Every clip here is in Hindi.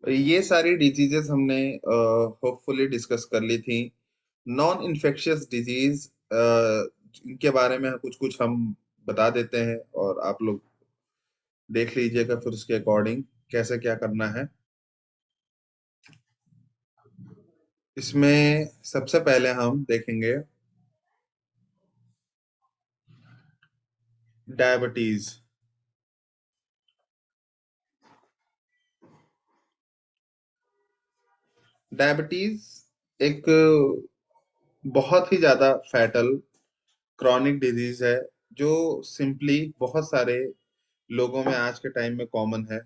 ये सारी डिजीजेस हमने होपफुली डिस्कस कर ली थी। नॉन इन्फेक्शियस डिजीज इनके बारे में कुछ कुछ हम बता देते हैं और आप लोग देख लीजिएगा फिर उसके अकॉर्डिंग कैसे क्या करना है। इसमें सबसे पहले हम देखेंगे डायबिटीज। डायबिटीज एक बहुत ही ज्यादा फैटल क्रॉनिक डिजीज है जो सिंपली बहुत सारे लोगों में आज के टाइम में कॉमन है।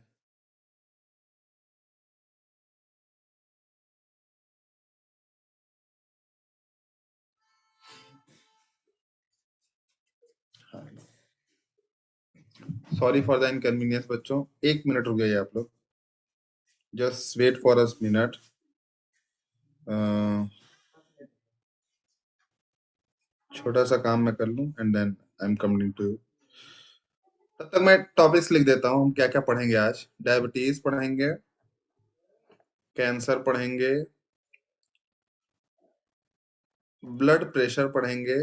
सॉरी फॉर द इनकन्वीनियंस बच्चों, 1 मिनट रुक जाइए आप लोग। Just wait for us minute. छोटा सा काम मैं कर लूं and then I am coming to. तब तक मैं टॉपिक्स लिख देता हूँ हम क्या क्या पढ़ेंगे आज। डायबिटीज पढ़ेंगे, कैंसर पढ़ेंगे, ब्लड प्रेशर पढ़ेंगे,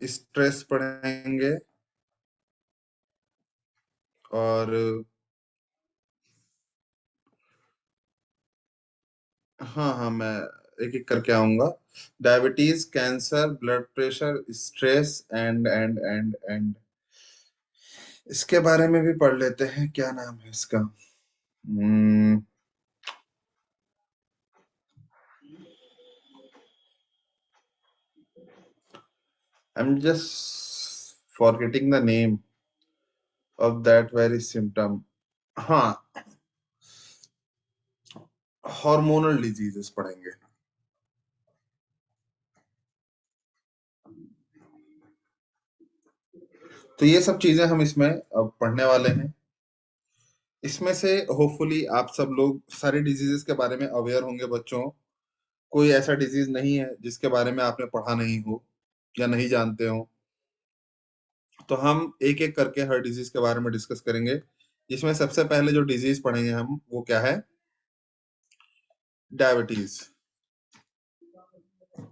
स्ट्रेस पढ़ेंगे, और हाँ हाँ मैं एक एक करके आऊंगा। Diabetes, cancer, blood pressure, stress and इसके बारे में भी पढ़ लेते हैं। क्या नाम है इसका? I am just forgetting the name of that very symptom. हाँ, हार्मोनल डिजीजेस पढ़ेंगे। तो ये सब चीजें हम इसमें अब पढ़ने वाले हैं। इसमें से होपफुली आप सब लोग सारे डिजीजेस के बारे में अवेयर होंगे बच्चों। कोई ऐसा डिजीज नहीं है जिसके बारे में आपने पढ़ा नहीं हो या नहीं जानते हो। तो हम एक एक करके हर डिजीज के बारे में डिस्कस करेंगे। जिसमें सबसे पहले जो डिजीज पढ़ेंगे हम वो क्या है? Diabetes.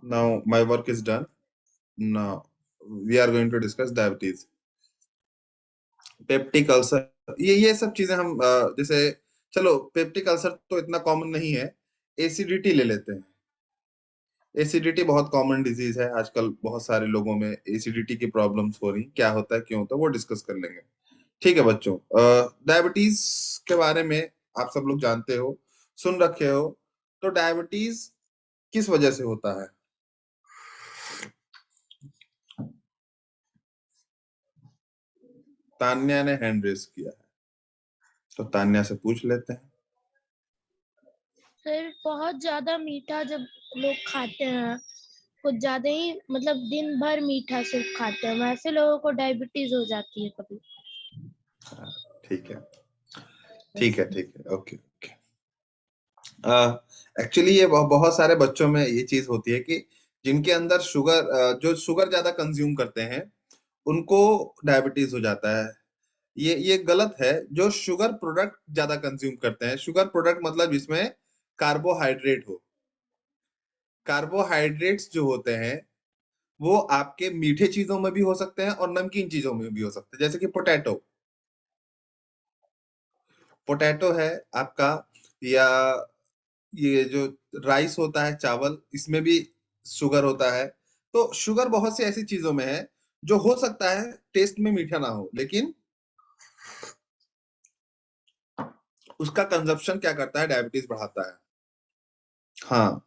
Now my work is done. Now we are going to discuss diabetes. Peptic ulcer, ये सब चीजें हम जैसे, चलो पेप्टिक अल्सर तो इतना कॉमन नहीं है। एसिडिटी ले लेते हैं। एसिडिटी बहुत कॉमन डिजीज है आजकल, बहुत सारे लोगों में एसिडिटी की प्रॉब्लम्स हो रही, क्या होता है क्यों होता है वो डिस्कस कर लेंगे। ठीक है बच्चों, डायबिटीज के बारे में आप सब लोग जानते हो, सुन रखे हो। तो डायबिटीज किस वजह से होता है? तान्या ने हैंड रेस किया है, तो तान्या से पूछ लेते हैं। सर बहुत ज्यादा मीठा जब लोग खाते हैं, कुछ ज्यादा ही मतलब दिन भर मीठा सिर्फ खाते हैं, वैसे लोगों को डायबिटीज हो जाती है कभी। हाँ, ठीक है ठीक है ठीक है, ओके ओके। एक्चुअली ये बहुत सारे बच्चों में ये चीज होती है कि जिनके अंदर शुगर, जो शुगर ज्यादा कंज्यूम करते हैं उनको डायबिटीज हो जाता है। ये गलत है। जो शुगर प्रोडक्ट ज्यादा कंज्यूम करते हैं, शुगर प्रोडक्ट मतलब जिसमें कार्बोहाइड्रेट हो। कार्बोहाइड्रेट्स जो होते हैं वो आपके मीठे चीजों में भी हो सकते हैं और नमकीन चीजों में भी हो सकते हैं, जैसे कि पोटैटो। पोटैटो है आपका, या ये जो राइस होता है, चावल, इसमें भी शुगर होता है। तो शुगर बहुत सी ऐसी चीजों में है जो हो सकता है टेस्ट में मीठा ना हो, लेकिन उसका कंजप्शन क्या करता है? डायबिटीज बढ़ाता है। हाँ,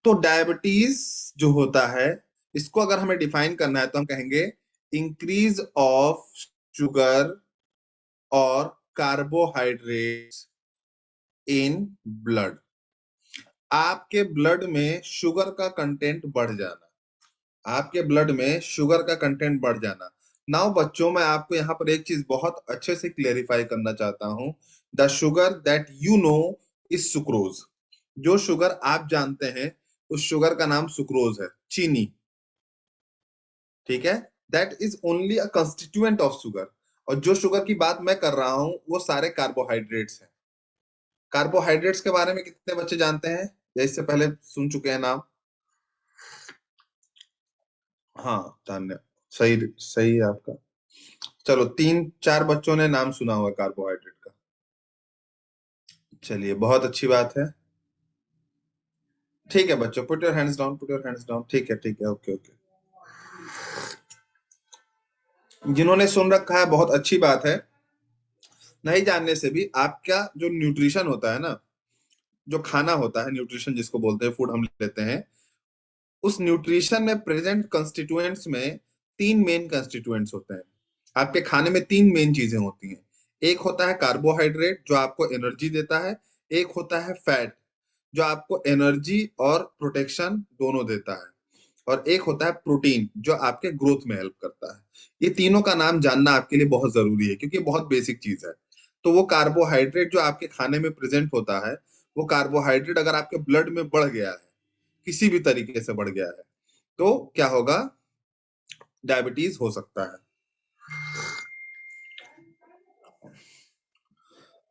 तो डायबिटीज जो होता है, इसको अगर हमें डिफाइन करना है तो हम कहेंगे इंक्रीज ऑफ शुगर और कार्बोहाइड्रेट्स इन ब्लड। आपके ब्लड में शुगर का कंटेंट बढ़ जाना। आपके ब्लड में शुगर का कंटेंट बढ़ जाना। नाउ बच्चों, मैं आपको यहाँ पर एक चीज बहुत अच्छे से क्लेरिफाई करना चाहता हूँ। The sugar that you know is sucrose. जो शुगर आप जानते हैं उस शुगर का नाम सुक्रोज है, चीनी। ठीक है, that is only a constituent of sugar. और जो शुगर की बात मैं कर रहा हूं वो सारे कार्बोहाइड्रेट्स हैं। कार्बोहाइड्रेट्स के बारे में कितने बच्चे जानते हैं या इससे पहले सुन चुके हैं नाम? हाँ, धन्य, सही सही है आपका। चलो, 3-4 बच्चों ने नाम सुना हुआ कार्बोहाइड्रेट का। चलिए, बहुत अच्छी बात है। ठीक है बच्चों, put your hands down, put your hands down. ठीक है, ठीक है, ओके ओके। जिन्होंने सुन रखा है बहुत अच्छी बात है। नहीं जानने से भी आपका जो न्यूट्रिशन होता है ना, जो खाना होता है, न्यूट्रिशन जिसको बोलते हैं, फूड हम लेते हैं, उस न्यूट्रिशन में प्रेजेंट कंस्टिट्यूएंट्स में 3 मेन कंस्टिट्यूएंट्स होते हैं। आपके खाने में 3 मेन चीजें होती हैं। एक होता है कार्बोहाइड्रेट जो आपको एनर्जी देता है, एक होता है फैट जो आपको एनर्जी और प्रोटेक्शन दोनों देता है, और एक होता है प्रोटीन जो आपके ग्रोथ में हेल्प करता है। ये तीनों का नाम जानना आपके लिए बहुत जरूरी है क्योंकि ये बहुत बेसिक चीज है। तो वो कार्बोहाइड्रेट जो आपके खाने में प्रेजेंट होता है, वो कार्बोहाइड्रेट अगर आपके ब्लड में बढ़ गया है, किसी भी तरीके से बढ़ गया है, तो क्या होगा? डायबिटीज हो सकता है।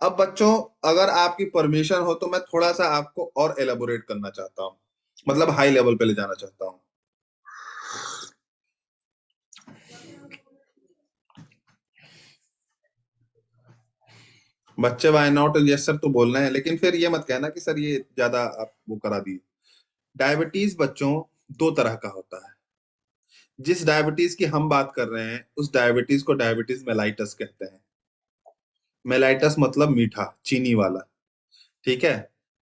अब बच्चों, अगर आपकी परमिशन हो तो मैं थोड़ा सा आपको और एलेबोरेट करना चाहता हूँ, मतलब हाई लेवल पे ले जाना चाहता हूँ। बच्चे वाई नॉट यस सर तो बोलना है, लेकिन फिर ये मत कहना कि सर ये ज्यादा आप वो करा दिए। डायबिटीज बच्चों 2 तरह का होता है। जिस डायबिटीज की हम बात कर रहे हैं उस डायबिटीज को डायबिटीज मेलाइटस कहते हैं। मेलाइटस मतलब मीठा, चीनी वाला। ठीक है?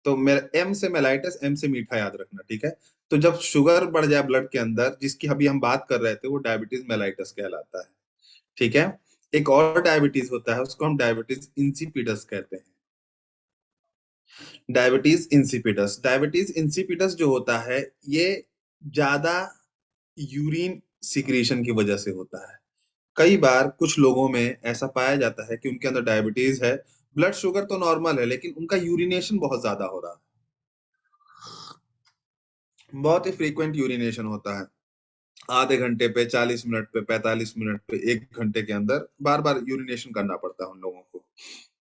तो एम से मेलाइटस, एम से मीठा याद रखना, ठीक है? तो जब शुगर बढ़ जाए ब्लड के अंदर, जिसकी अभी हम बात कर रहे थे, वो डायबिटीज मेलाइटस कहलाता है। ठीक है? एक और डायबिटीज होता है, उसको हम डायबिटीज इंसिपिडस कहते हैं। डायबिटीज इंसिपिडस जो होता है, ये ज्यादा यूरिन सिक्रीशन की वजह से होता है। कई बार कुछ लोगों में ऐसा पाया जाता है कि उनके अंदर डायबिटीज है, ब्लड शुगर तो नॉर्मल है, लेकिन उनका यूरिनेशन बहुत ज्यादा हो रहा है। बहुत ही फ्रीक्वेंट यूरिनेशन होता है, आधे घंटे पे, 40 मिनट पे, 45 मिनट पे, 1 घंटे के अंदर बार बार यूरिनेशन करना पड़ता है उन लोगों को।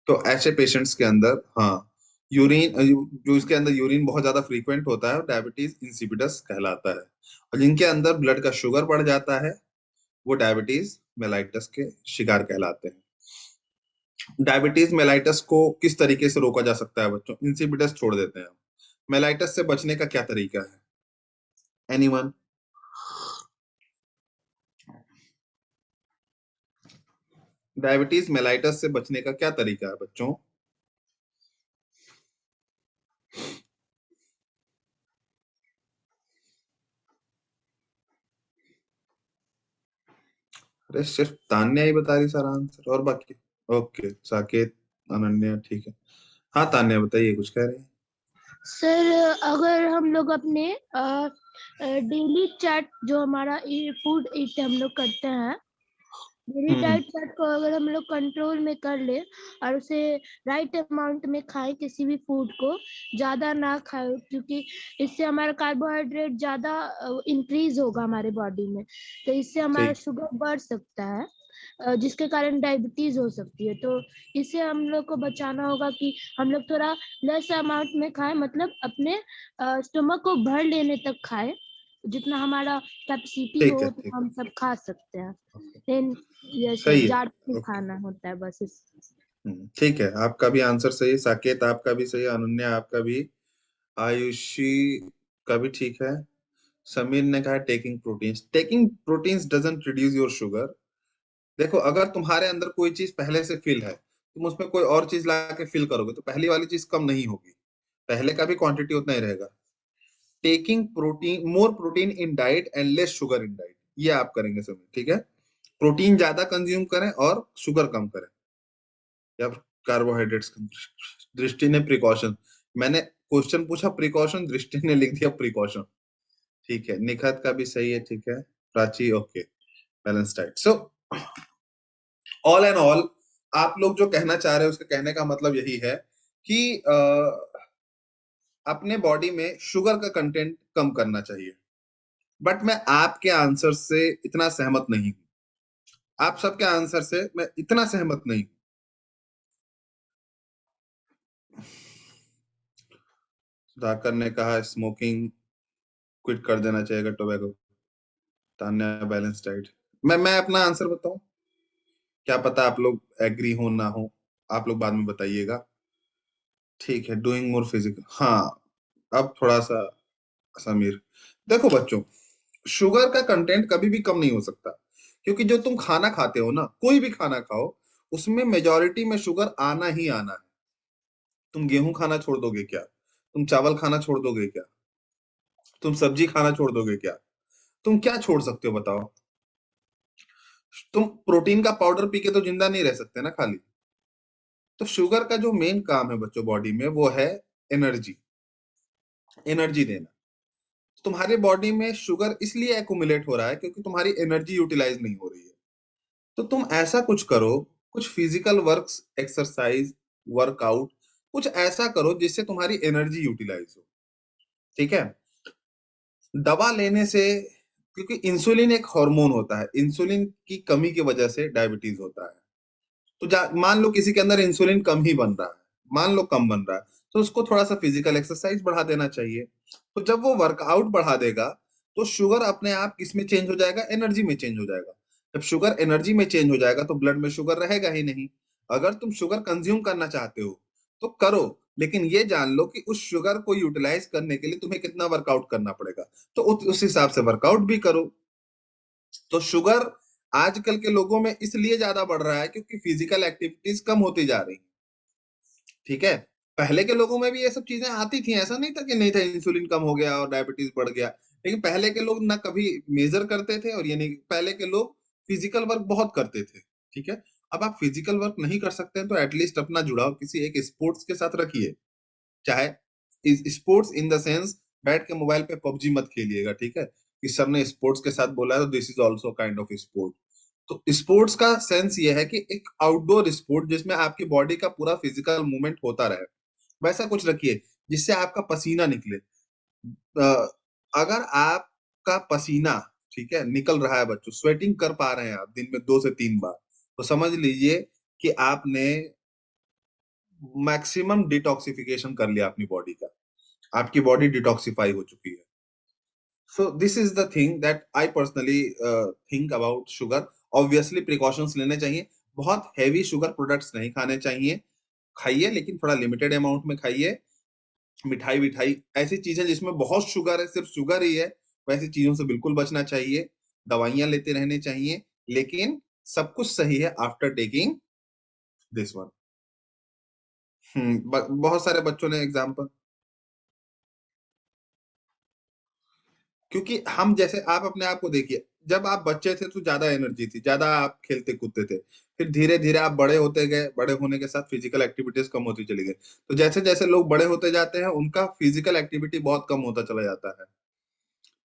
तो ऐसे पेशेंट्स के अंदर, हाँ, यूरिन, जो इसके अंदर यूरिन बहुत ज्यादा फ्रीक्वेंट होता है, डायबिटीज इंसिपिडस कहलाता है। और जिनके अंदर ब्लड का शुगर बढ़ जाता है, वो डायबिटीज मेलाइटस के शिकार कहलाते हैं। डायबिटीज मेलाइटस को किस तरीके से रोका जा सकता है बच्चों? इंसिपिडस छोड़ देते हैं, मेलाइटस से बचने का क्या तरीका है? एनीवन? डायबिटीज मेलाइटस से बचने का क्या तरीका है बच्चों? अरे सिर्फ तान्या ही बता रही सारा आंसर, और बाकी? ओके, साकेत, अनन्या, ठीक है। हाँ तान्या बताइए, कुछ कह रही है। सर, अगर हम लोग अपने डेली चार्ट जो हमारा फूड ईट हम लोग करते हैं, डेली हम्म। डाइट चार्ट को अगर हम लोग कंट्रोल में कर ले और उसे राइट अमाउंट में खाएं, किसी भी फूड को ज्यादा ना खाएं, क्योंकि इससे हमारा कार्बोहाइड्रेट ज्यादा इंक्रीज होगा हमारे बॉडी में, तो इससे हमारा ठीक। शुगर बढ़ सकता है, जिसके कारण डायबिटीज हो सकती है। तो इससे हम लोग को बचाना होगा कि हम लोग थोड़ा लेस अमाउंट में खाएं, मतलब अपने स्टमक को भर लेने तक खाएं, जितना हमारा कैपेसिटी हो ठीक है, उतना ठीक हम सब खा सकते हैं। है। देन ये सर सही है। जाट में ओके। खाना होता है बस इस। ठीक है, आपका भी आंसर सही है, साकेत आपका भी सही है, अनन्या आपका भी, आयुषी का भी ठीक है। समीर ने कहा taking proteins doesn't reduce your sugar. देखो, अगर तुम्हारे अंदर कोई चीज पहले से फिल है, तुम उसमें कोई और चीज ला के फिल करोगे तो पहली वाली चीज कम नहीं होगी, पहले का भी क्वांटिटी उतना ही रहेगा। Taking protein, more protein in diet and less sugar in diet, ये आप करेंगे सभी, ठीक है? प्रोटीन ज्यादा कंज्यूम करें और शुगर कम करें, या कार्बोहाइड्रेट्स कम। दृष्टि ने प्रिकॉशन, मैंने क्वेश्चन पूछा प्रिकॉशन, दृष्टि ने लिख दिया प्रिकॉशन। ठीक है, निखत का भी सही है, ठीक है। Prachi, okay, balance diet. So all and all, आप लोग जो कहना चाह रहे हो उसके कहने का मतलब यही है कि अपने बॉडी में शुगर का कंटेंट कम करना चाहिए। बट मैं आपके आंसर से इतना सहमत नहीं हूं। आप सबके आंसर से मैं इतना सहमत नहीं हूं। सुधाकर ने कहा स्मोकिंग क्विट कर देना चाहिए टोबैको। Tanya balance diet. मैं अपना आंसर बताऊं? क्या पता आप लोग एग्री हो ना हो, आप लोग बाद में बताइएगा। ठीक है, डूइंग मोर फिजिकल, हाँ। अब थोड़ा सा समीर, देखो बच्चों, शुगर का कंटेंट कभी भी कम नहीं हो सकता, क्योंकि जो तुम खाना खाते हो ना, कोई भी खाना खाओ, उसमें मेजोरिटी में शुगर आना ही आना है। तुम गेहूं खाना छोड़ दोगे क्या? तुम चावल खाना छोड़ दोगे क्या? तुम सब्जी खाना छोड़ दोगे क्या? तुम क्या छोड़ सकते हो बताओ? तुम प्रोटीन का पाउडर पी के तो जिंदा नहीं रह सकते ना खाली। तो शुगर का जो मेन काम है बच्चों बॉडी में, वो है एनर्जी, एनर्जी देना। तुम्हारे बॉडी में शुगर इसलिए एक्युमुलेट हो रहा है क्योंकि तुम्हारी एनर्जी यूटिलाइज नहीं हो रही है। तो तुम ऐसा कुछ करो, कुछ फिजिकल वर्क्स, एक्सरसाइज, वर्कआउट, कुछ ऐसा करो जिससे तुम्हारी एनर्जी यूटिलाइज हो। ठीक है? दवा लेने से, क्योंकि इंसुलिन एक हार्मोन होता है, इंसुलिन की कमी की वजह से डायबिटीज होता है। तो मान लो किसी के अंदर इंसुलिन कम ही बन रहा है, मान लो कम बन रहा है, तो उसको थोड़ा सा फिजिकल एक्सरसाइज बढ़ा देना चाहिए। तो जब वो वर्कआउट बढ़ा देगा, तो शुगर अपने आप किस में चेंज हो जाएगा? एनर्जी में चेंज हो जाएगा। जब शुगर एनर्जी में चेंज हो जाएगा तो ब्लड में शुगर रहेगा ही नहीं। अगर तुम शुगर कंज्यूम करना चाहते हो तो करो, लेकिन ये जान लो कि उस शुगर को यूटिलाइज करने के लिए तुम्हें कितना वर्कआउट करना पड़ेगा। तो उस हिसाब से वर्कआउट भी करो। तो शुगर आजकल के लोगों में इसलिए ज्यादा बढ़ रहा है क्योंकि फिजिकल एक्टिविटीज कम होती जा रही। ठीक है? पहले के लोगों में भी ये सब चीजें आती थी, ऐसा नहीं था कि नहीं था, इंसुलिन कम हो गया और डायबिटीज बढ़ गया। लेकिन पहले के लोग ना कभी मेजर करते थे, और ये नहीं, पहले के लोग फिजिकल वर्क बहुत करते थे। ठीक है? अब आप फिजिकल वर्क नहीं कर सकते हैं तो एटलीस्ट अपना जुड़ाव किसी एक स्पोर्ट्स के साथ रखिए। चाहे स्पोर्ट्स इन द सेंस, बैठ के मोबाइल पे पबजी मत खेलिएगा। ठीक है? कि सर ने स्पोर्ट्स के साथ बोला है तो this is also kind of sport. तो स्पोर्ट्स का सेंस ये है कि एक आउटडोर स्पोर्ट जिसमें आपकी बॉडी का पूरा फिजिकल मूवमेंट होता रहे, वैसा कुछ रखिए जिससे आपका पसीना निकले। अ, अगर आपका पसीना, ठीक है, निकल रहा है बच्चों, स्वेटिंग कर पा रहे हैं आप दिन में 2 से 3 बार, तो समझ लीजिए कि आपने मैक्सिमम डिटॉक्सिफिकेशन कर लिया अपनी बॉडी का, आपकी बॉडी डिटॉक्सिफाई हो चुकी है। So this is the thing that I personally think about sugar. Obviously precautions लेने चाहिए, बहुत हैवी शुगर प्रोडक्ट्स नहीं खाने चाहिए। खाइए लेकिन थोड़ा लिमिटेड अमाउंट में खाइए। मिठाई विठाई, ऐसी चीजें जिसमें बहुत शुगर है, सिर्फ शुगर ही है, वैसी चीजों से बिल्कुल बचना चाहिए। दवाइयां लेते रहने चाहिए, लेकिन सब कुछ सही है आफ्टर टेकिंग दिस वन। बहुत सारे बच्चों ने एग्जाम्पल, क्योंकि हम जैसे, आप अपने आप को देखिए, जब आप बच्चे थे तो ज्यादा एनर्जी थी, ज्यादा आप खेलते कूदते थे। फिर धीरे धीरे आप बड़े होते गए, बड़े होने के साथ फिजिकल एक्टिविटीज कम होती चली गई। तो जैसे जैसे लोग बड़े होते जाते हैं, उनका फिजिकल एक्टिविटी बहुत कम होता चला जाता है।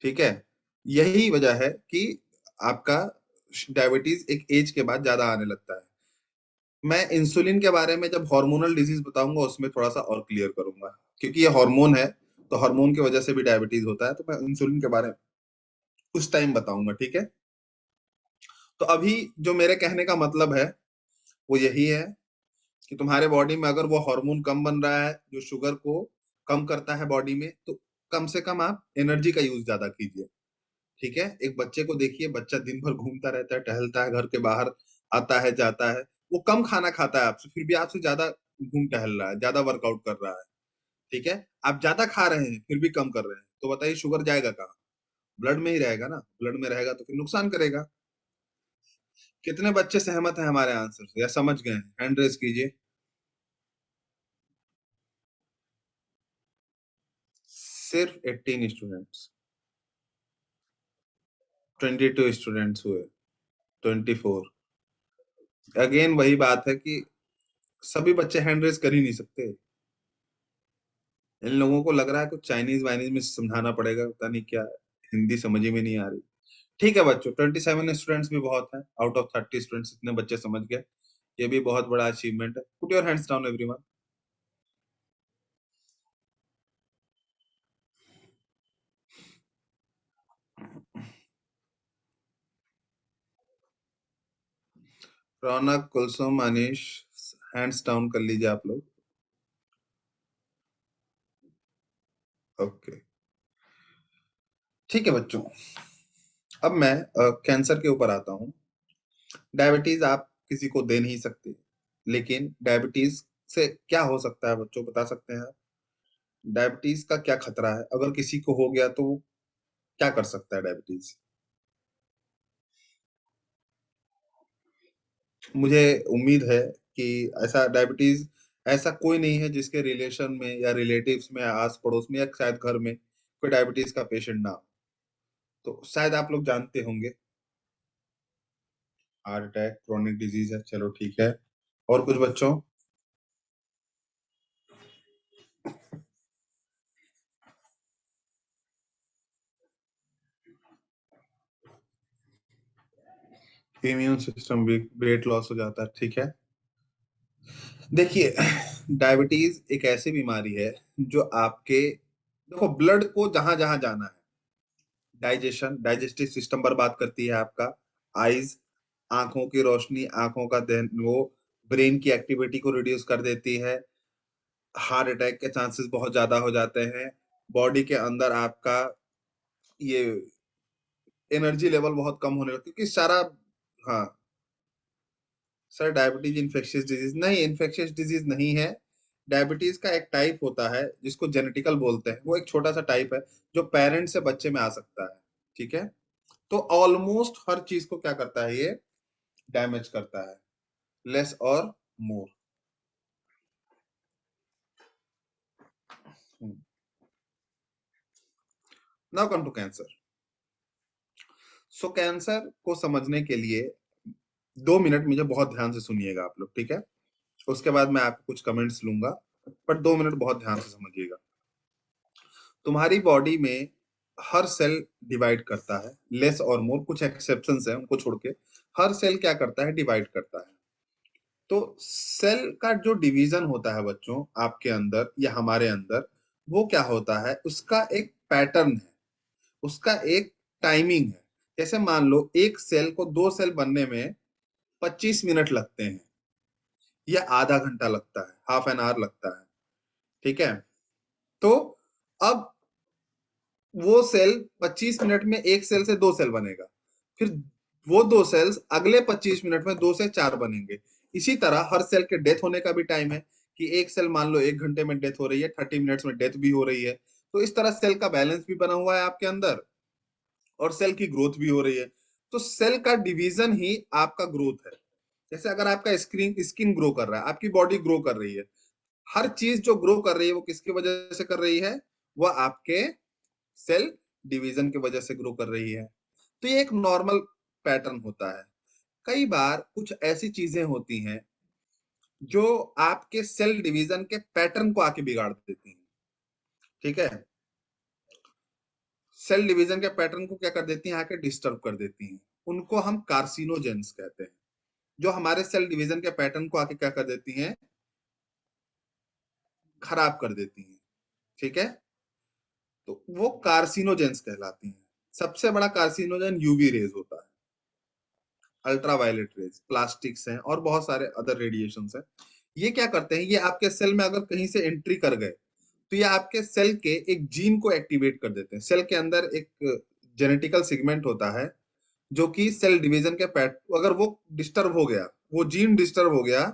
ठीक है? यही वजह है कि आपका डायबिटीज एक एज के बाद ज्यादा आने लगता है। मैं इंसुलिन के बारे में जब हार्मोनल डिजीज बताऊंगा उसमें थोड़ा सा और क्लियर करूंगा, क्योंकि ये हार्मोन है, तो हार्मोन की वजह से भी डायबिटीज होता है, तो मैं इंसुलिन के बारे में कुछ टाइम बताऊंगा। ठीक है? तो अभी जो मेरे कहने का मतलब है वो यही है कि तुम्हारे बॉडी में अगर वो हार्मोन कम बन रहा है जो शुगर को कम करता है बॉडी में, तो कम से कम आप एनर्जी का यूज ज्यादा कीजिए। ठीक है? एक बच्चे को देखिए, बच्चा दिन भर घूमता रहता है, टहलता है, घर के बाहर आता है जाता है, वो कम खाना खाता है आपसे, फिर भी आपसे ज्यादा घूम टहल रहा है, ज्यादा वर्कआउट कर रहा है। ठीक है? आप ज्यादा खा रहे हैं फिर भी कम कर रहे हैं, तो बताइए शुगर जाएगा कहाँ? ब्लड में ही रहेगा ना, ब्लड में रहेगा तो फिर नुकसान करेगा। कितने बच्चे सहमत हैं हमारे आंसर से या समझ गए हैं? हैंड रेस कीजिए। सिर्फ 18 स्टूडेंट्स, 22 स्टूडेंट्स हुए, 24। अगेन वही बात है कि सभी बच्चे हैंड रेस कर ही नहीं सकते। इन लोगों को लग रहा है कुछ चाइनीज वाइनीज में समझाना पड़ेगा, पता नहीं क्या, हिंदी समझ ही में नहीं आ रही। ठीक है बच्चों, 27 स्टूडेंट्स भी बहुत है, आउट ऑफ 30 स्टूडेंट्स इतने बच्चे समझ गए, ये भी बहुत बड़ा अचीवमेंट है। Put your hands down everyone. Raunak, Kulsum, Anish, hands down कर लीजिए आप लोग। ओके, ठीक है बच्चों। अब मैं कैंसर के ऊपर आता हूँ। डायबिटीज आप किसी को दे नहीं सकते, लेकिन डायबिटीज से क्या हो सकता है बच्चों, बता सकते हैं? डायबिटीज का क्या खतरा है, अगर किसी को हो गया तो वो क्या कर सकता है डायबिटीज? मुझे उम्मीद है कि ऐसा डायबिटीज ऐसा कोई नहीं है जिसके रिलेशन में या रिलेटिव्स में या आस पड़ोस में या शायद घर में कोई डायबिटीज का पेशेंट ना हो। तो शायद आप लोग जानते होंगे, हार्ट अटैक क्रोनिक डिजीज है, चलो ठीक है। और कुछ बच्चों? Immune system weak, weight loss हो जाता है, ठीक है। देखिए, डायबिटीज एक ऐसी बीमारी है जो आपके, देखो, ब्लड को जहां जहां जाना है, डाइजेशन, डाइजेस्टिव सिस्टम बर्बाद करती है आपका। आईज, आंखों की रोशनी, आंखों का दहन, वो ब्रेन की एक्टिविटी को रिड्यूस कर देती है। हार्ट अटैक के चांसेस बहुत ज्यादा हो जाते हैं। बॉडी के अंदर आपका ये एनर्जी लेवल बहुत कम होने लगती है, क्योंकि सारा, हाँ सर, डायबिटीज इन्फेक्शियस डिजीज नहीं, इन्फेक्शियस डिजीज नहीं है। डायबिटीज का एक टाइप होता है जिसको जेनेटिकल बोलते हैं, वो एक छोटा सा टाइप है जो पेरेंट से बच्चे में आ सकता है, ठीक है। तो ऑलमोस्ट हर चीज को क्या करता है ये, डैमेज करता है, लेस और more. Now come to cancer. So cancer को समझने के लिए 2 मिनट मुझे बहुत ध्यान से सुनिएगा आप लोग, ठीक है। उसके बाद मैं आपको कुछ कमेंट्स लूंगा, पर 2 मिनट बहुत ध्यान से समझिएगा। तुम्हारी बॉडी में हर सेल डिवाइड करता है, लेस और मोर, कुछ एक्सेप्शंस हैं उनको छोड़ के हर सेल क्या करता है, डिवाइड करता है। तो सेल का जो डिवीजन होता है बच्चों आपके अंदर या हमारे अंदर, वो क्या होता है, उसका एक पैटर्न है, उसका एक टाइमिंग है। जैसे मान लो एक सेल को 2 सेल बनने में 25 मिनट लगते हैं, या आधा घंटा लगता है, हाफ एन आवर लगता है, ठीक है। तो अब वो सेल 25 मिनट में एक सेल से 2 सेल बनेगा, फिर वो 2 सेल्स अगले 25 मिनट में 2 से 4 बनेंगे। इसी तरह हर सेल के डेथ होने का भी टाइम है, कि एक सेल मान लो 1 घंटे में डेथ हो रही है, 30 मिनट्स में डेथ भी हो रही है। तो इस तरह सेल का बैलेंस भी बना हुआ है आपके अंदर, और सेल की ग्रोथ भी हो रही है। तो सेल का डिवीजन ही आपका ग्रोथ है। जैसे अगर आपका स्क्रीन स्किन ग्रो कर रहा है, आपकी बॉडी ग्रो कर रही है, हर चीज जो ग्रो कर रही है वो किसकी वजह से कर रही है, वो आपके सेल डिवीजन की वजह से ग्रो कर रही है। तो ये एक नॉर्मल पैटर्न होता है। कई बार कुछ ऐसी चीजें होती हैं जो आपके सेल डिवीजन के पैटर्न को आके बिगाड़ देती हैं, ठीक है। सेल डिवीजन के पैटर्न को क्या कर देती हैं, आके डिस्टर्ब कर देती हैं। उनको हम कार्सिनोजेंस कहते हैं, जो हमारे सेल डिवीजन के पैटर्न को आके क्या कर देती हैं, खराब कर देती हैं, ठीक है। तो वो कार्सिनोजेंस कहलाती हैं। सबसे बड़ा कार्सिनोजेन यूवी रेज होता है, अल्ट्रावायलेट रेज, प्लास्टिक्स हैं और बहुत सारे अदर रेडिएशंस हैं। ये क्या करते हैं, ये आपके सेल में अगर कहीं से एंट्री कर गए तो ये आपके सेल के एक जीन को एक्टिवेट कर देते हैं। सेल के अंदर एक जेनेटिकल सिगमेंट होता है जो कि सेल डिवीजन के पैट, अगर वो डिस्टर्ब हो गया, वो जीन डिस्टर्ब हो गया,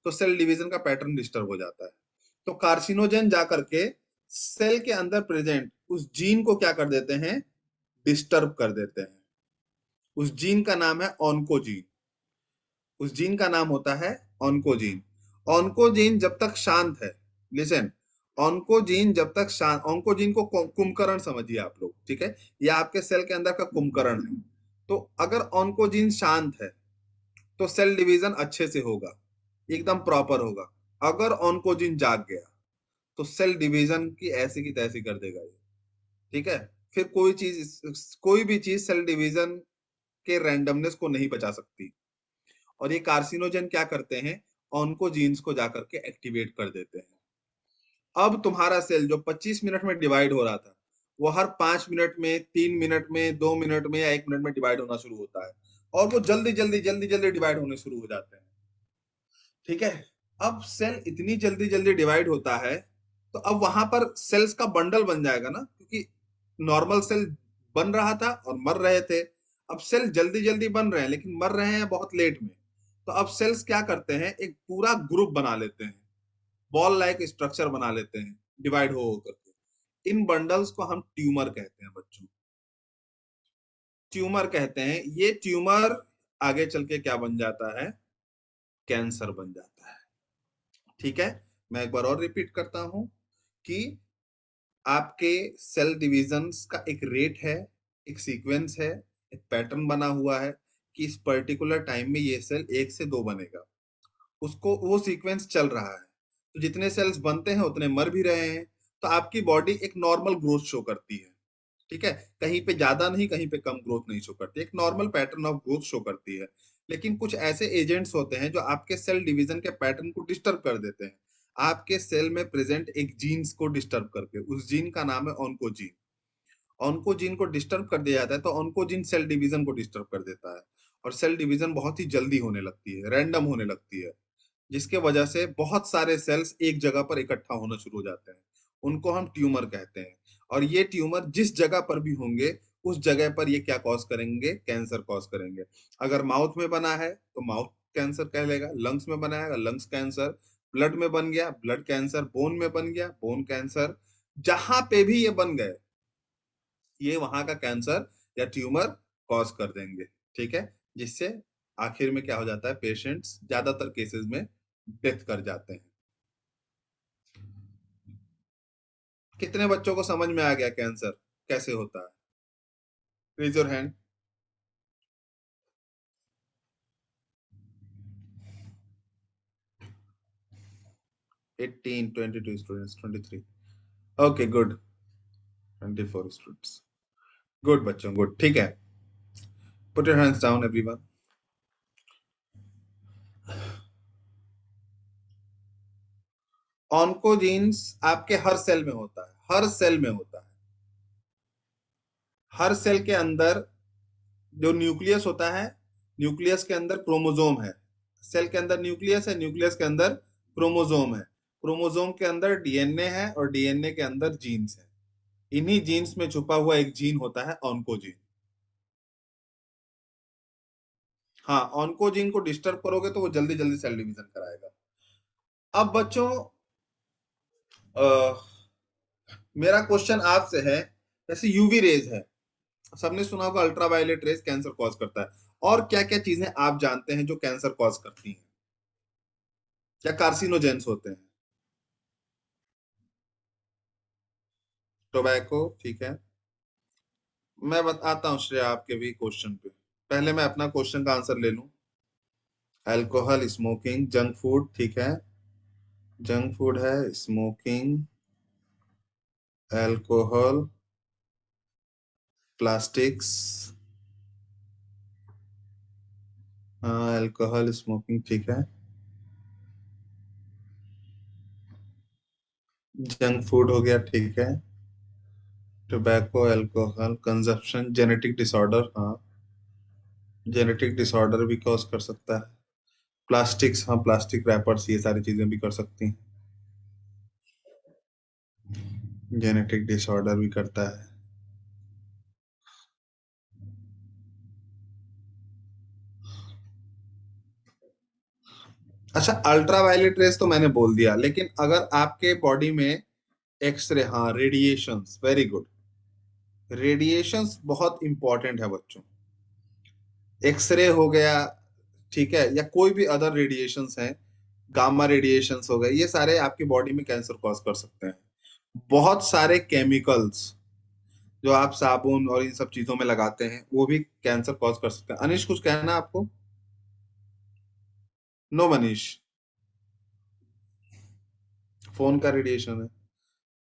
तो सेल डिवीजन का पैटर्न डिस्टर्ब हो जाता है। तो कार्सिनोजेन जा करके सेल के अंदर प्रेजेंट उस जीन को क्या कर देते हैं, डिस्टर्ब कर देते हैं। उस जीन का नाम है ऑन्कोजीन। उस जीन का नाम होता है ऑन्कोजीन। ऑन्कोजीन जब तक शांत है, लिसन, ऑन्कोजीन जब तक शांत, ऑन्कोजीन को कुंभकर्ण समझिए आप लोग, ठीक है। यह आपके सेल के अंदर का कुंभकर्ण है। तो अगर ऑन्कोजीन शांत है तो सेल डिवीजन अच्छे से होगा, एकदम प्रॉपर होगा। अगर ऑन्कोजीन जाग गया तो सेल डिवीजन की ऐसी की तैसी कर देगा ये, ठीक है। फिर कोई भी चीज सेल डिवीजन के रैंडमनेस को नहीं बचा सकती। और ये कार्सिनोजेन क्या करते हैं, ऑन्कोजीन्स को जाकर के एक्टिवेट कर देते हैं। अब तुम्हारा सेल जो 25 मिनट में डिवाइड हो रहा था, वो हर 5 मिनट में, 3 मिनट में, 2 मिनट में या 1 मिनट में डिवाइड होना शुरू होता है। और वो जल्दी जल्दी जल्दी जल्दी डिवाइड होने शुरू हो जाते हैं। ठीक है। अब सेल इतनी जल्दी जल्दी डिवाइड होता है, तो अब वहां पर सेल्स का बंडल बन जाएगा ना, क्योंकि नॉर्मल सेल बन रहा था और मर रहे थे। अब सेल जल्दी जल्दी बन रहे हैं लेकिन मर रहे हैं बहुत लेट में। तो अब सेल्स क्या करते हैं, एक पूरा ग्रुप बना लेते हैं, बॉल लाइक स्ट्रक्चर बना लेते हैं डिवाइड हो करके। इन बंडल्स को हम ट्यूमर कहते हैं बच्चों, ट्यूमर कहते हैं। ये ट्यूमर आगे चल के क्या बन जाता है, कैंसर बन जाता है। ठीक है। मैं एक बार और रिपीट करता हूं कि आपके सेल डिविजन्स का एक रेट है, एक सीक्वेंस है, एक पैटर्न बना हुआ है कि इस पर्टिकुलर टाइम में ये सेल 1 से 2 बनेगा। उसको वो सीक्वेंस चल रहा है, तो जितने सेल्स बनते हैं उतने मर भी रहे हैं। तो आपकी बॉडी एक नॉर्मल ग्रोथ शो करती है। ठीक है। कहीं पे ज्यादा नहीं, कहीं पे कम ग्रोथ नहीं शो करती, एक normal pattern of growth show करती है। लेकिन कुछ ऐसे एजेंट्स होते हैं जो आपके सेल डिवीजन के पैटर्न को डिस्टर्ब कर देते हैं, आपके सेल में प्रेजेंट एक जीन्स को डिस्टर्ब करके। उस जीन का नाम है ऑन्कोजीन। ऑन्कोजीन को डिस्टर्ब कर दिया जाता है तो ऑन्कोजीन सेल डिवीजन को डिस्टर्ब कर देता है, और सेल डिवीजन बहुत ही जल्दी होने लगती है, रैंडम होने लगती है, जिसके वजह से बहुत सारे सेल्स एक जगह पर इकट्ठा होना शुरू हो जाते हैं। उनको हम ट्यूमर कहते हैं। और ये ट्यूमर जिस जगह पर भी होंगे, उस जगह पर ये क्या कॉज करेंगे, कैंसर कॉज करेंगे। अगर माउथ में बना है तो माउथ कैंसर कहलेगा, लंग्स में बना है लंग्स कैंसर, ब्लड में बन गया ब्लड कैंसर, बोन में बन गया बोन कैंसर। जहां पे भी ये बन गए, ये वहां का कैंसर या ट्यूमर कॉज कर देंगे। ठीक है। जिससे आखिर में क्या हो जाता है, पेशेंट्स ज्यादातर केसेस में डेथ कर जाते हैं। कितने बच्चों को समझ में आ गया कैंसर कैसे होता है? Raise your hand. 18, 22 students, 23। Okay good. 24 students. Good बच्चों, गुड। ठीक है। Put your hands down everyone. Oncogenes आपके हर सेल में होता है, हर सेल में होता है। हर सेल के अंदर जो न्यूक्लियस होता है, न्यूक्लियस के अंदर क्रोमोजोम है। सेल के अंदर न्यूक्लियस है, न्यूक्लियस के अंदर क्रोमोजोम है, क्रोमोजोम के अंदर डीएनए है, और डीएनए के अंदर जीन्स है। इन्हीं जीन्स में छुपा हुआ एक जीन होता है ऑन्कोजीन। हाँ, ऑन्कोजीन को डिस्टर्ब करोगे तो वो जल्दी जल्दी सेल डिवीजन कराएगा। अब बच्चों, अ, मेरा क्वेश्चन आपसे है, जैसे यूवी रेज है, सबने सुना होगा अल्ट्रावायलेट रेज कैंसर कॉज करता है। और क्या क्या चीजें आप जानते हैं जो कैंसर कॉज करती हैं, क्या कार्सिनोजेंस होते हैं? टोबैको, ठीक है। मैं बताता हूँ श्रेया आपके भी क्वेश्चन पे। पहले मैं अपना क्वेश्चन का आंसर ले लूं। अल्कोहल, स्मोकिंग, जंक फूड, ठीक है। जंक फूड है, स्मोकिंग, अल्कोहल, प्लास्टिक्स। हाँ, अल्कोहल स्मोकिंग, ठीक है। जंक फूड हो गया, ठीक है। Tobacco, alcohol consumption, genetic disorder, हाँ, जेनेटिक डिसऑर्डर भी कॉज कर सकता है। प्लास्टिक्स, हाँ, प्लास्टिक रैपर्स, ये सारी चीजें भी कर सकती हैं, जेनेटिक डिसऑर्डर भी करता है। अच्छा, अल्ट्रावायलेट रेस तो मैंने बोल दिया, लेकिन अगर आपके बॉडी में एक्सरे, हाँ, रेडिएशंस, वेरी गुड। रेडिएशंस बहुत इंपॉर्टेंट है बच्चों। एक्सरे हो गया, ठीक है, या कोई भी अदर रेडिएशंस हैं, गामा रेडिएशंस हो गए, ये सारे आपकी बॉडी में कैंसर कॉज कर सकते हैं। बहुत सारे केमिकल्स जो आप साबुन और इन सब चीजों में लगाते हैं, वो भी कैंसर कॉज कर सकते हैं। अनिश, कुछ कहना है आपको? नो मनीष, फोन का रेडिएशन है।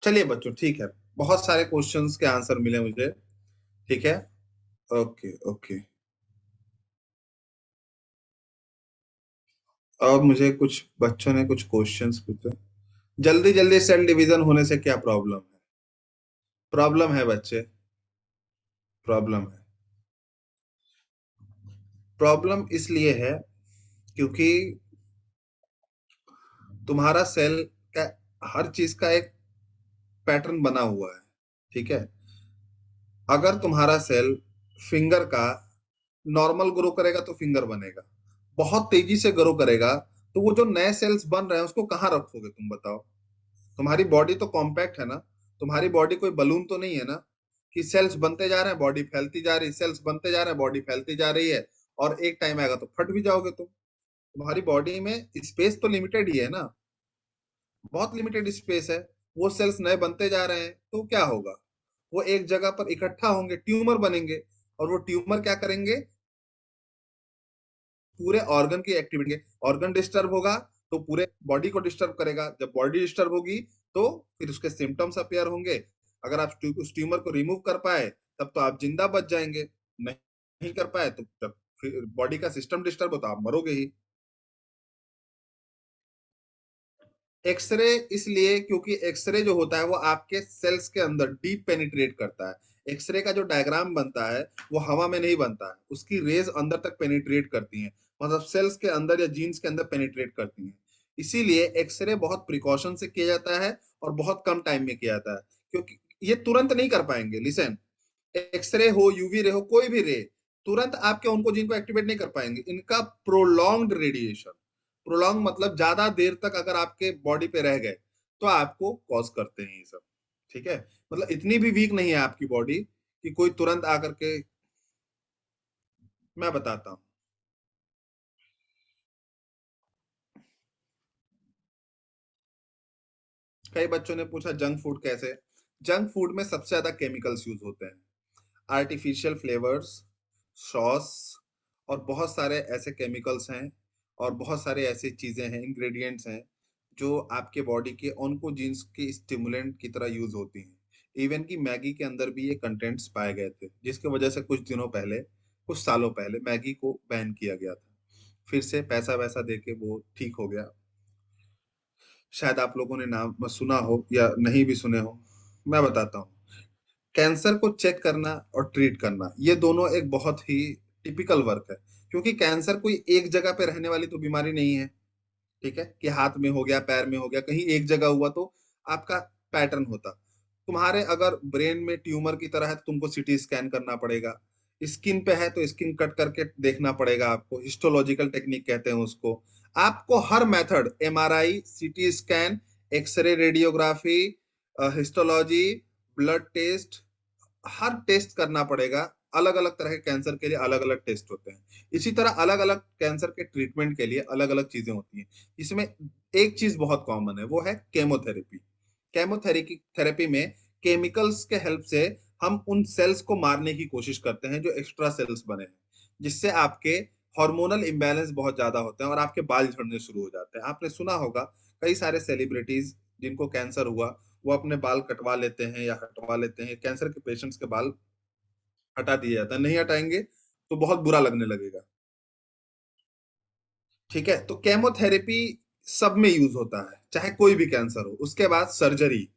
चलिए बच्चों, ठीक है। बहुत सारे क्वेश्चंस के आंसर मिले मुझे। ठीक है। Okay okay. अब मुझे कुछ बच्चों ने कुछ क्वेश्चंस पूछे। जल्दी जल्दी सेल डिवीजन होने से क्या प्रॉब्लम है? प्रॉब्लम है बच्चे, प्रॉब्लम है। प्रॉब्लम इसलिए है क्योंकि तुम्हारा सेल का हर चीज का एक पैटर्न बना हुआ है, ठीक है। अगर तुम्हारा सेल फिंगर का नॉर्मल ग्रो करेगा तो फिंगर बनेगा, बहुत तेजी से ग्रो करेगा तो वो जो नए सेल्स बन रहे हैं उसको कहाँ रखोगे तुम बताओ। तुम्हारी बॉडी तो कॉम्पैक्ट है ना, तुम्हारी बॉडी कोई बलून तो नहीं है ना कि सेल्स बनते जा रहे हैं बॉडी फैलती जा रही, सेल्स बनते जा रहे हैं बॉडी फैलती जा रही है और एक टाइम आएगा तो फट भी जाओगे तुम। तुम्हारी बॉडी में स्पेस तो लिमिटेड ही है ना, बहुत लिमिटेड स्पेस है। वो सेल्स नए बनते जा रहे हैं तो क्या होगा, वो एक जगह पर इकट्ठा होंगे, ट्यूमर बनेंगे, और वो ट्यूमर क्या करेंगे, पूरे ऑर्गन की एक्टिविटी, ऑर्गन डिस्टर्ब होगा तो पूरे बॉडी को डिस्टर्ब करेगा, जब बॉडी डिस्टर्ब होगी तो फिर उसके सिम्टम्स अपियर होंगे। अगर आप उस ट्यूमर को रिमूव कर पाए तब तो आप जिंदा बच जाएंगे, नहीं कर पाए तो तब फिर बॉडी का सिस्टम डिस्टर्ब हो तो आप मरोगे ही। एक्सरे इसलिए क्योंकि एक्सरे जो होता है वो आपके सेल्स के अंदर डीप पेनिट्रेट करता है। एक्सरे का जो डायग्राम बनता है वो हवा में नहीं बनता है, उसकी रेज अंदर तक पेनिट्रेट करती हैं, मतलब सेल्स के अंदर या जीन्स के अंदर पेनिट्रेट करती हैं। इसीलिए एक्सरे बहुत प्रिकॉशन से किया जाता है और बहुत कम टाइम में किया जाता है, क्योंकि ये तुरंत नहीं कर पाएंगे। लिसन, एक्सरे हो, यूवी रे हो, कोई भी रे तुरंत आपके ओंकोजीन को एक्टिवेट नहीं कर पाएंगे। इनका प्रोलॉन्ग्ड रेडिएशन, प्रोलॉन्ग मतलब ज्यादा देर तक अगर आपके बॉडी पे रह गए तो आपको कॉज करते हैं ये सब, ठीक है। मतलब इतनी भी वीक नहीं है आपकी बॉडी कि कोई तुरंत आकर के, मैं बताता हूँ। कई बच्चों ने पूछा जंक फूड कैसे। जंक फूड में सबसे ज्यादा केमिकल्स यूज होते हैं, आर्टिफिशियल फ्लेवर्स, सॉस, और बहुत सारे ऐसे केमिकल्स हैं और बहुत सारे ऐसी चीजें हैं, इंग्रेडिएंट्स हैं जो आपके बॉडी के ऑन्कोजीन्स के स्टिमुलेंट की तरह यूज होती हैं। इवन कि मैगी के अंदर भी ये कंटेंट्स पाए गए थे, जिसकी वजह से कुछ दिनों पहले, कुछ सालों पहले मैगी को बैन किया गया था। फिर से पैसा वैसा देके वो ठीक हो गया। शायद आप लोगों ने नाम सुना हो या नहीं भी सुने हो, मैं बताता हूँ। कैंसर को चेक करना और ट्रीट करना ये दोनों एक बहुत ही टिपिकल वर्क है, क्योंकि कैंसर कोई एक जगह पे रहने वाली तो बीमारी नहीं है, ठीक है, कि हाथ में हो गया, पैर में हो गया, कहीं एक जगह हुआ तो आपका पैटर्न होता। तुम्हारे अगर ब्रेन में ट्यूमर की तरह है तो तुमको सीटी स्कैन करना पड़ेगा, स्किन पे है तो स्किन कट करके देखना पड़ेगा आपको, हिस्टोलॉजिकल टेक्निक कहते हैं उसको। आपको हर method, MRI, CT scan, x ray, radiography, histology, blood test, हर टेस्ट करना पड़ेगा। अलग अलग तरह के कैंसर के लिए अलग अलग टेस्ट होते हैं। इसी तरह अलग अलग कैंसर के ट्रीटमेंट के लिए अलग अलग चीजें होती हैं। इसमें एक चीज बहुत कॉमन है, वो है केमोथेरेपी। केमोथेरेपी थेरेपी में केमिकल्स के हेल्प से हम उन सेल्स को मारने की कोशिश करते हैं जो एक्स्ट्रा सेल्स बने हैं, जिससे आपके हार्मोनल इम्बैलेंस बहुत ज्यादा होते हैं और आपके बाल झड़ने शुरू हो जाते हैं। आपने सुना होगा कई सारे सेलिब्रिटीज जिनको कैंसर हुआ वो अपने बाल कटवा लेते हैं या हटवा लेते हैं। कैंसर के पेशेंट्स के बाल हटा दिया जाता है, नहीं हटाएंगे तो बहुत बुरा लगने लगेगा, ठीक है। तो केमोथेरेपी सब में यूज होता है चाहे कोई भी कैंसर हो। उसके बाद सर्जरी,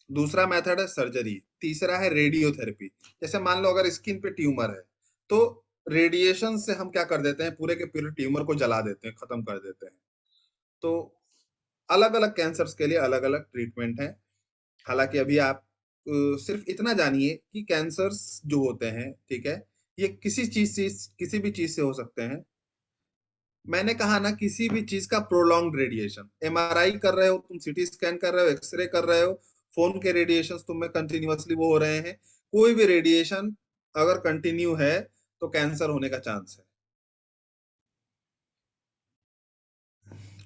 दूसरा मेथड है सर्जरी। तीसरा है रेडियोथेरेपी। जैसे मान लो अगर स्किन पे ट्यूमर है तो रेडिएशन से हम क्या कर देते हैं, पूरे के पूरे ट्यूमर को जला देते हैं, खत्म कर देते हैं। तो अलग अलग कैंसर्स के लिए अलग अलग ट्रीटमेंट है। हालांकि अभी आप सिर्फ इतना जानिए कि कैंसर्स जो होते हैं, ठीक है, ये किसी भी चीज से हो सकते हैं। मैंने कहा ना, किसी भी चीज का प्रोलॉन्ग्ड रेडिएशन, एमआरआई कर रहे हो तुम, सीटी स्कैन कर रहे हो, एक्सरे कर रहे हो, फोन के रेडिएशन तुम में कंटिन्यूअसली वो हो रहे हैं, कोई भी रेडिएशन अगर कंटिन्यू है तो कैंसर होने का चांस है,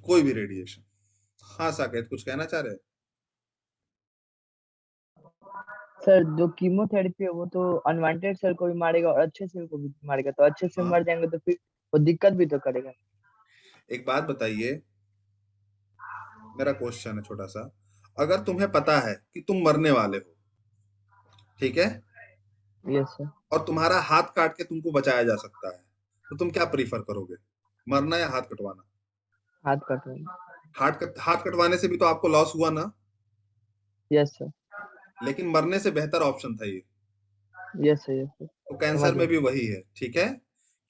कोई भी रेडिएशन। हाँ साकेत, कुछ कहना चाह रहे हैं? सर जो कीमोथेरेपी है वो तो अनवांटेड सेल को भी मारेगा और अच्छे सेल को भी मारेगा, तो अच्छे से हाँ, मर जाएंगे तो फिर वो दिक्कत भी तो करेगा। एक बात बताइए, मेरा क्वेश्चन है छोटा सा। अगर तुम्हें पता है कि तुम मरने वाले हो, ठीक है, यस सर। और तुम्हारा हाथ काट के तुमको बचाया जा सकता है, तो तुम क्या प्रीफर करोगे, मरना या हाथ कटवाना? हाथ कट रहे। हाथ कटवाने से भी तो आपको लॉस हुआ ना, यस सर। लेकिन मरने से बेहतर ऑप्शन था ये। यस सर, यस सर, तो समझ कैंसर में गए। भी वही है, ठीक है।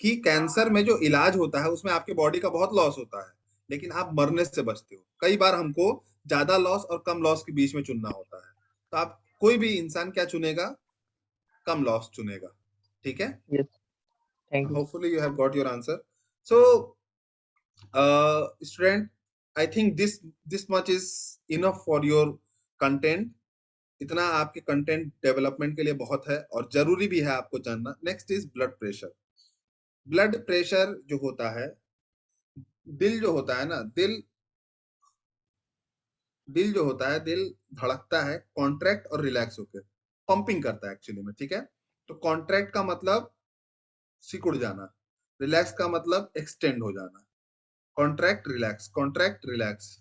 कि कैंसर में जो इलाज होता है उसमें आपके बॉडी का बहुत लॉस होता है, लेकिन आप मरने से बचते हो। कई बार हमको ज्यादा लॉस और कम लॉस के बीच में चुनना होता है, तो आप कोई भी इंसान क्या चुनेगा? कम लॉस चुनेगा। ठीक है, Yes, thank you. Hopefully you have got your answer. So student, I think this much is enough for your content. इतना आपके कंटेंट डेवलपमेंट के लिए बहुत है और जरूरी भी है आपको जानना। Next is blood pressure. Blood pressure जो होता है, दिल जो होता है ना, दिल जो होता है, दिल धड़कता है कॉन्ट्रैक्ट और रिलैक्स होकर, पंपिंग करता है एक्चुअली में। ठीक है, तो कॉन्ट्रैक्ट का मतलब सिकुड़ जाना, रिलैक्स का मतलब एक्सटेंड हो जाना। Contract relax, contract relax.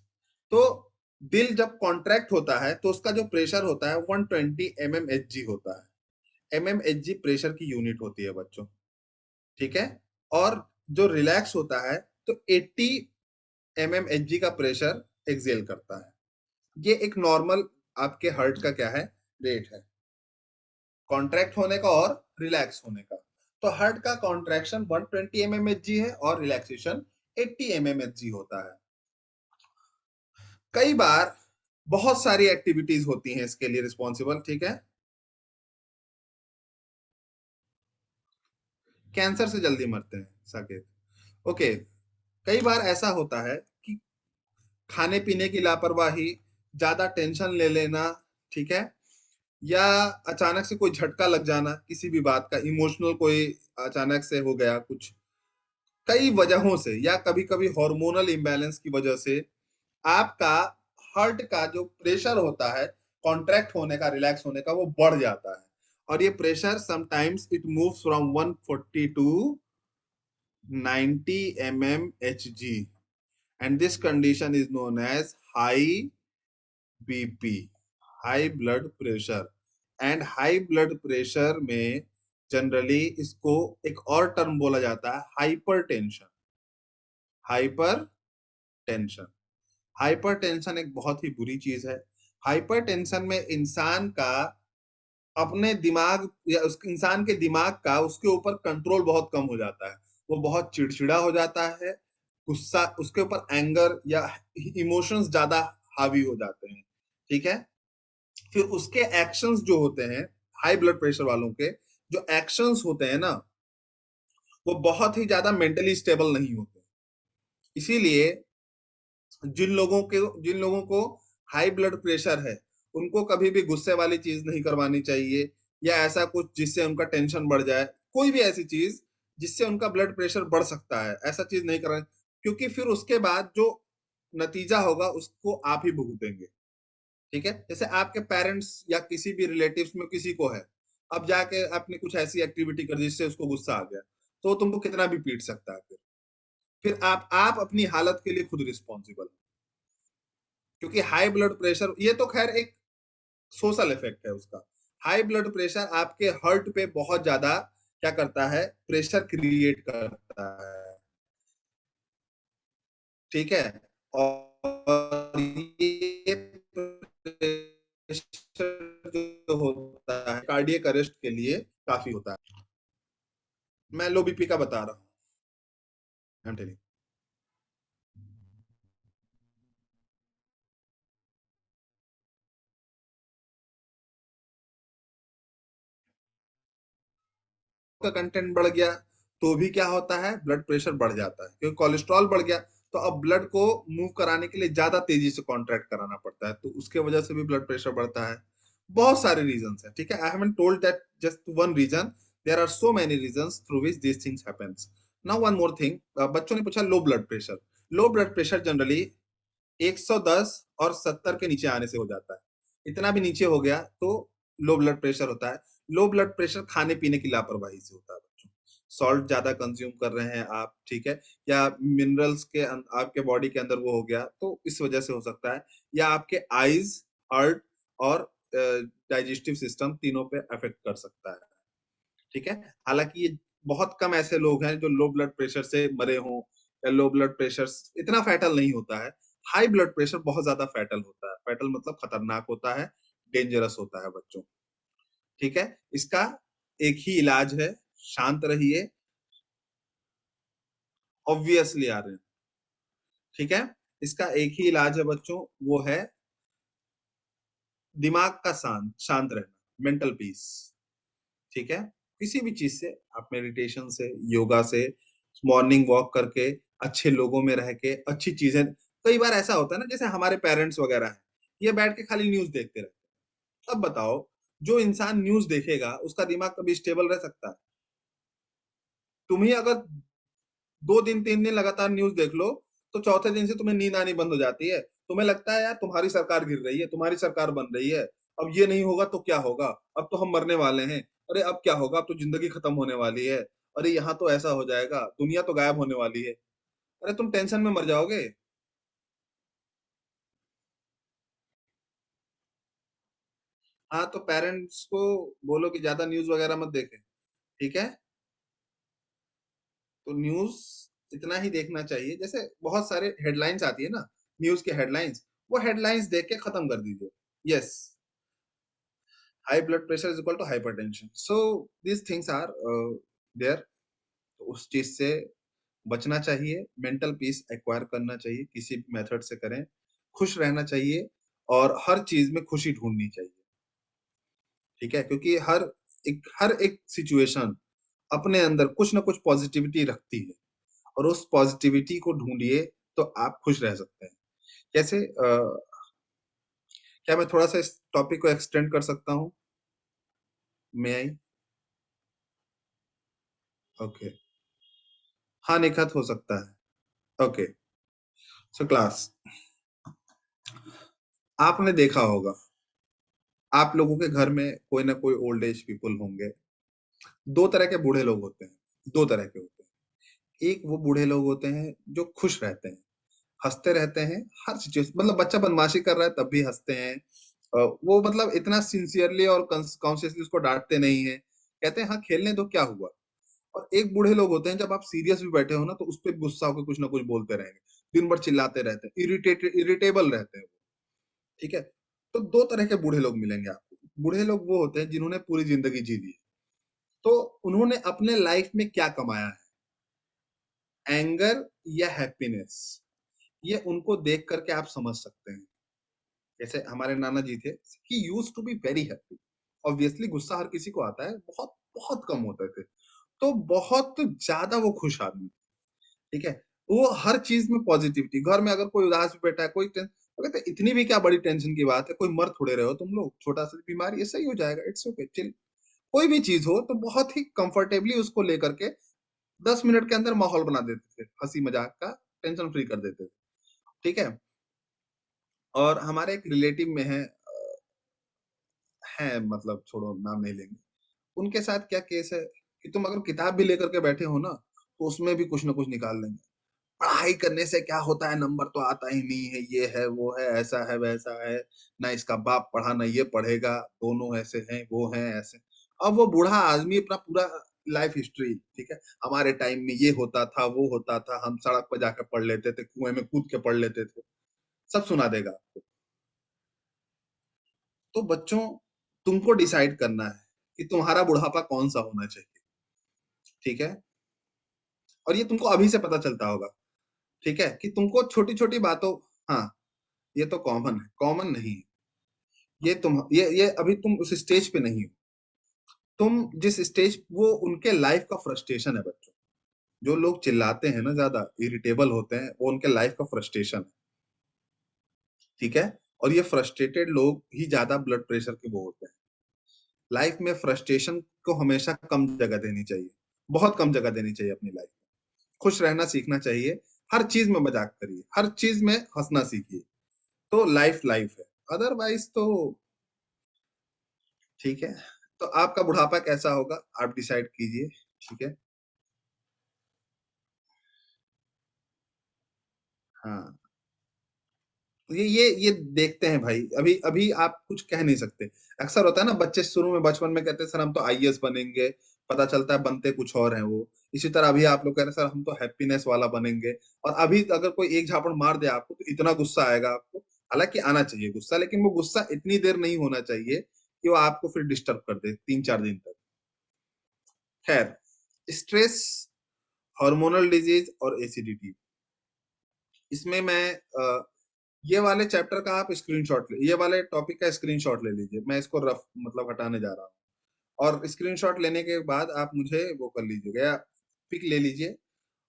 तो दिल जब कॉन्ट्रैक्ट होता है तो उसका जो प्रेशर होता है 120 mmHg होता है। mmHg प्रेशर की यूनिट होती है बच्चों। ठीक है, और जो रिलैक्स होता है तो 80 mmHg का प्रेशर एक्सेल करता है। ये एक नॉर्मल आपके हार्ट का क्या है, रेट है, कॉन्ट्रैक्ट होने का और रिलैक्स होने का। तो हार्ट का कॉन्ट्रैक्शन 120 mmHg है और रिलैक्सेशन 80 mmHg होता है। कई बार बहुत सारी एक्टिविटीज होती हैं इसके लिए रिस्पॉन्सिबल। ठीक है, कैंसर से जल्दी मरते हैं साकेत। ओके, कई बार ऐसा होता है कि खाने पीने की लापरवाही, ज्यादा टेंशन ले लेना, ठीक है, या अचानक से कोई झटका लग जाना किसी भी बात का, इमोशनल कोई अचानक से हो गया कुछ, कई वजहों से, या कभी कभी हार्मोनल इम्बैलेंस की वजह से आपका हार्ट का जो प्रेशर होता है कॉन्ट्रैक्ट होने का, रिलैक्स होने का, वो बढ़ जाता है। और ये pressure sometimes it moves from 140 to 90 mmHg and this condition is known as high BP, high blood pressure. And high blood pressure में जनरली इसको एक और टर्म बोला जाता है, हाइपरटेंशन। हाइपरटेंशन, हाइपरटेंशन एक बहुत ही बुरी चीज है। हाइपरटेंशन में इंसान का अपने दिमाग या उस इंसान के दिमाग का उसके ऊपर कंट्रोल बहुत कम हो जाता है। वो बहुत चिड़चिड़ा हो जाता है, गुस्सा, उसके ऊपर एंगर या इमोशंस ज्यादा हावी हो जाते हैं। ठीक है, फिर उसके एक्शंस जो होते हैं, हाई ब्लड प्रेशर वालों के जो एक्शंस होते हैं ना, वो बहुत ही ज्यादा मेंटली स्टेबल नहीं होते। इसीलिए जिन लोगों को हाई ब्लड प्रेशर है उनको कभी भी गुस्से वाली चीज नहीं करवानी चाहिए, या ऐसा कुछ जिससे उनका टेंशन बढ़ जाए, कोई भी ऐसी चीज जिससे उनका ब्लड प्रेशर बढ़ सकता है, ऐसा चीज नहीं करना। क्योंकि फिर उसके बाद जो नतीजा होगा उसको आप ही भुगतेंगे। ठीक है, जैसे आपके पेरेंट्स या किसी भी रिलेटिव्स में किसी को है, अब जाके आपने कुछ ऐसी एक्टिविटी कर दी जिससे उसको गुस्सा आ गया, तो वो तुमको कितना भी पीट सकता है। फिर आप अपनी हालत के लिए खुद रिस्पॉन्सिबल। क्योंकि हाई ब्लड प्रेशर, ये तो खैर एक सोशल इफेक्ट है उसका। हाई ब्लड प्रेशर आपके हार्ट पे बहुत ज्यादा क्या करता है, प्रेशर क्रिएट करता है। ठीक है, और ये प्रेशर जो होता है कार्डियक अरेस्ट के लिए काफी होता है। मैं लो बीपी का बता रहा हूँ। का कंटेंट बढ़ गया तो भी क्या होता है, ब्लड प्रेशर बढ़ जाता है। क्योंकि कोलेस्ट्रॉल बढ़ गया तो अब ब्लड को मूव कराने के लिए ज्यादा तेजी से कॉन्ट्रैक्ट कराना पड़ता है, तो उसके वजह से भी ब्लड प्रेशर बढ़ता है। बहुत सारे रीजंस है। ठीक है, I haven't told that just one reason, there are so many reasons through which this things happens. Now one more thing, बच्चों ने पूछा low blood pressure. Low blood pressure generally 110 और 70 के नीचे आने से हो जाता है। इतना भी नीचे हो गया तो लो ब्लड प्रेशर होता है। लो ब्लड प्रेशर खाने पीने की लापरवाही से होता है बच्चों। सॉल्ट ज्यादा कंज्यूम कर रहे हैं आप, ठीक है, या मिनरल्स के आपके बॉडी के अंदर वो हो गया तो इस वजह से हो सकता है, या आपके आईज, हार्ट और डाइजेस्टिव सिस्टम तीनों पे अफेक्ट कर सकता है। ठीक है, हालांकि ये बहुत कम ऐसे लोग हैं जो लो ब्लड प्रेशर से मरे हों, या लो ब्लड प्रेशर इतना फैटल नहीं होता है। हाई ब्लड प्रेशर बहुत ज्यादा फैटल होता है। फैटल मतलब खतरनाक होता है, डेंजरस होता है बच्चों। ठीक है, इसका एक ही इलाज है, शांत रहिए, ऑब्वियसली आ रहे हैं। ठीक है, इसका एक ही इलाज है बच्चों, वो है दिमाग का शांत रहना, मेंटल पीस। ठीक है, किसी भी चीज से, आप मेडिटेशन से, योगा से, मॉर्निंग वॉक करके, अच्छे लोगों में रह के, अच्छी चीजें। कई बार ऐसा होता है ना, जैसे हमारे पेरेंट्स वगैरह हैं, ये बैठ के खाली न्यूज देखते रहते हैं। अब बताओ, जो इंसान न्यूज देखेगा उसका दिमाग कभी स्टेबल रह सकता है? तुम ही अगर 2 दिन 3 दिन लगातार न्यूज देख लो, तो चौथे दिन से तुम्हें नींद आनी बंद हो जाती है। तुम्हें लगता है यार तुम्हारी सरकार गिर रही है, तुम्हारी सरकार बन रही है, अब ये नहीं होगा तो क्या होगा, अब तो हम मरने वाले हैं, अरे अब क्या होगा, अब तो जिंदगी खत्म होने वाली है, अरे यहाँ तो ऐसा हो जाएगा, दुनिया तो गायब होने वाली है। अरे तुम टेंशन में मर जाओगे। हाँ, तो पेरेंट्स को बोलो कि ज्यादा न्यूज वगैरह मत देखें। ठीक है, तो न्यूज इतना ही देखना चाहिए, जैसे बहुत सारे हेडलाइंस आती है ना, न्यूज के हेडलाइंस, वो हेडलाइंस देख के खत्म कर दीजिए। Yes, high blood pressure is equal to hypertension, so these things are there. तो उस चीज से बचना चाहिए, मेंटल पीस एक्वायर करना चाहिए, किसी भी मेथड से करें, खुश रहना चाहिए, और हर चीज में खुशी ढूंढनी चाहिए। ठीक है, क्योंकि हर एक सिचुएशन अपने अंदर कुछ ना कुछ पॉजिटिविटी रखती है, और उस पॉजिटिविटी को ढूंढिए तो आप खुश रह सकते हैं। कैसे क्या मैं थोड़ा सा इस टॉपिक को एक्सटेंड कर सकता हूँ? मे आई? ओके, हाँ निखत हो सकता है। ओके, सो क्लास, आपने देखा होगा, आप लोगों के घर में कोई ना कोई ओल्ड एज पीपल होंगे। दो तरह के बूढ़े लोग होते हैं, दो तरह के होते हैं। एक वो बूढ़े लोग होते हैं जो खुश रहते हैं, हंसते रहते हैं, हर सिचुएशन, मतलब बच्चा बदमाशी कर रहा है तब भी हंसते हैं। वो मतलब इतना सिंसियरली और कॉन्शियसली उसको डांटते नहीं है, कहते हैं हाँ खेलने दो, क्या हुआ। और एक बूढ़े लोग होते हैं, जब आप सीरियस भी बैठे हो ना, तो उस पर गुस्सा होकर कुछ ना कुछ बोलते रहेंगे, दिन भर चिल्लाते रहते हैं, इरिटेबल रहते हैं वो। ठीक है, तो दो तरह के बूढ़े लोग मिलेंगे आपको। बूढ़े लोग वो होते हैं जिन्होंने पूरी जिंदगी जी ली, तो उन्होंने अपने लाइफ में क्या कमाया है, एंगर या हैप्पीनेस, ये उनको देख करके आप समझ सकते हैं। जैसे हमारे नाना जी थे, he used to be very happy. Obviously गुस्सा हर किसी को आता है, बहुत बहुत कम होते थे, तो बहुत ज्यादा वो खुश आदमी थे। ठीक है, वो हर चीज में पॉजिटिविटी, घर में अगर कोई उदास भी बैठा है, कोई तो कहते हैं, इतनी भी क्या बड़ी टेंशन की बात है, कोई मर थोड़े रहे हो तुम लोग, छोटा सा बीमारी, ये सही हो जाएगा, इट्स ओके चिल। कोई भी चीज हो तो बहुत ही कंफर्टेबली उसको लेकर के 10 मिनट के अंदर माहौल बना देते थे, हंसी मजाक का, टेंशन फ्री कर देते थे। ठीक है, और हमारे एक रिलेटिव में है, मतलब छोड़ो नाम नहीं लेंगे, उनके साथ क्या केस है कि तुम अगर किताब भी लेकर के बैठे हो ना, तो उसमें भी कुछ ना कुछ निकाल लेंगे। पढ़ाई करने से क्या होता है, नंबर तो आता ही नहीं है, ये है वो है, ऐसा है वैसा है, ना इसका बाप पढ़ा ना ये पढ़ेगा, दोनों ऐसे हैं वो हैं ऐसे। अब वो बूढ़ा आदमी अपना पूरा लाइफ हिस्ट्री, ठीक है, हमारे टाइम में ये होता था वो होता था, हम सड़क पर जाकर पढ़ लेते थे, कुएं में कूद के पढ़ लेते थे, सब सुना देगा आपको। तो बच्चों, तुमको डिसाइड करना है कि तुम्हारा बुढ़ापा कौन सा होना चाहिए। ठीक है, और ये तुमको अभी से पता चलता होगा। ठीक है, कि तुमको छोटी छोटी बातों, हाँ ये तो कॉमन है, कॉमन नहीं है, ये अभी तुम उस स्टेज पे नहीं हो। तुम जिस स्टेज, वो उनके लाइफ का फ्रस्ट्रेशन है बच्चों। जो लोग चिल्लाते हैं ना, ज्यादा इरिटेबल होते हैं, वो उनके लाइफ का फ्रस्ट्रेशन है। ठीक है, और ये फ्रस्ट्रेटेड लोग ही ज्यादा ब्लड प्रेशर के वो होते हैं। लाइफ में फ्रस्ट्रेशन को हमेशा कम जगह देनी चाहिए, बहुत कम जगह देनी चाहिए अपनी लाइफ में। खुश रहना सीखना चाहिए, हर चीज में मजाक करिए, हर चीज में हंसना सीखिए, तो लाइफ लाइफ है। अदरवाइज तो ठीक है, तो आपका बुढ़ापा कैसा होगा आप डिसाइड कीजिए। ठीक है, हाँ, ये देखते हैं भाई, अभी अभी आप कुछ कह नहीं सकते। अक्सर होता है ना, बच्चे शुरू में बचपन में कहते हैं सर हम तो आईएएस बनेंगे, पता चलता है बनते कुछ और हैं वो। इसी तरह अभी आप लोग कह रहे हैं सर हम तो हैप्पीनेस वाला बनेंगे, और अभी अगर कोई एक झापड़ मार दे आपको तो इतना गुस्सा आएगा आपको। हालांकि आना चाहिए गुस्सा, लेकिन वो गुस्सा इतनी देर नहीं होना चाहिए कि वो आपको फिर डिस्टर्ब कर दे 3 4 दिन तक। खैर, स्ट्रेस हार्मोनल डिजीज और एसिडिटी। इसमें मैं ये वाले चैप्टर का आप स्क्रीनशॉट ले, ये वाले टॉपिक का स्क्रीनशॉट ले लीजिए, मैं इसको रफ मतलब हटाने जा रहा हूँ, और स्क्रीनशॉट लेने के बाद आप मुझे वो कर लीजिएगा, या पिक ले लीजिए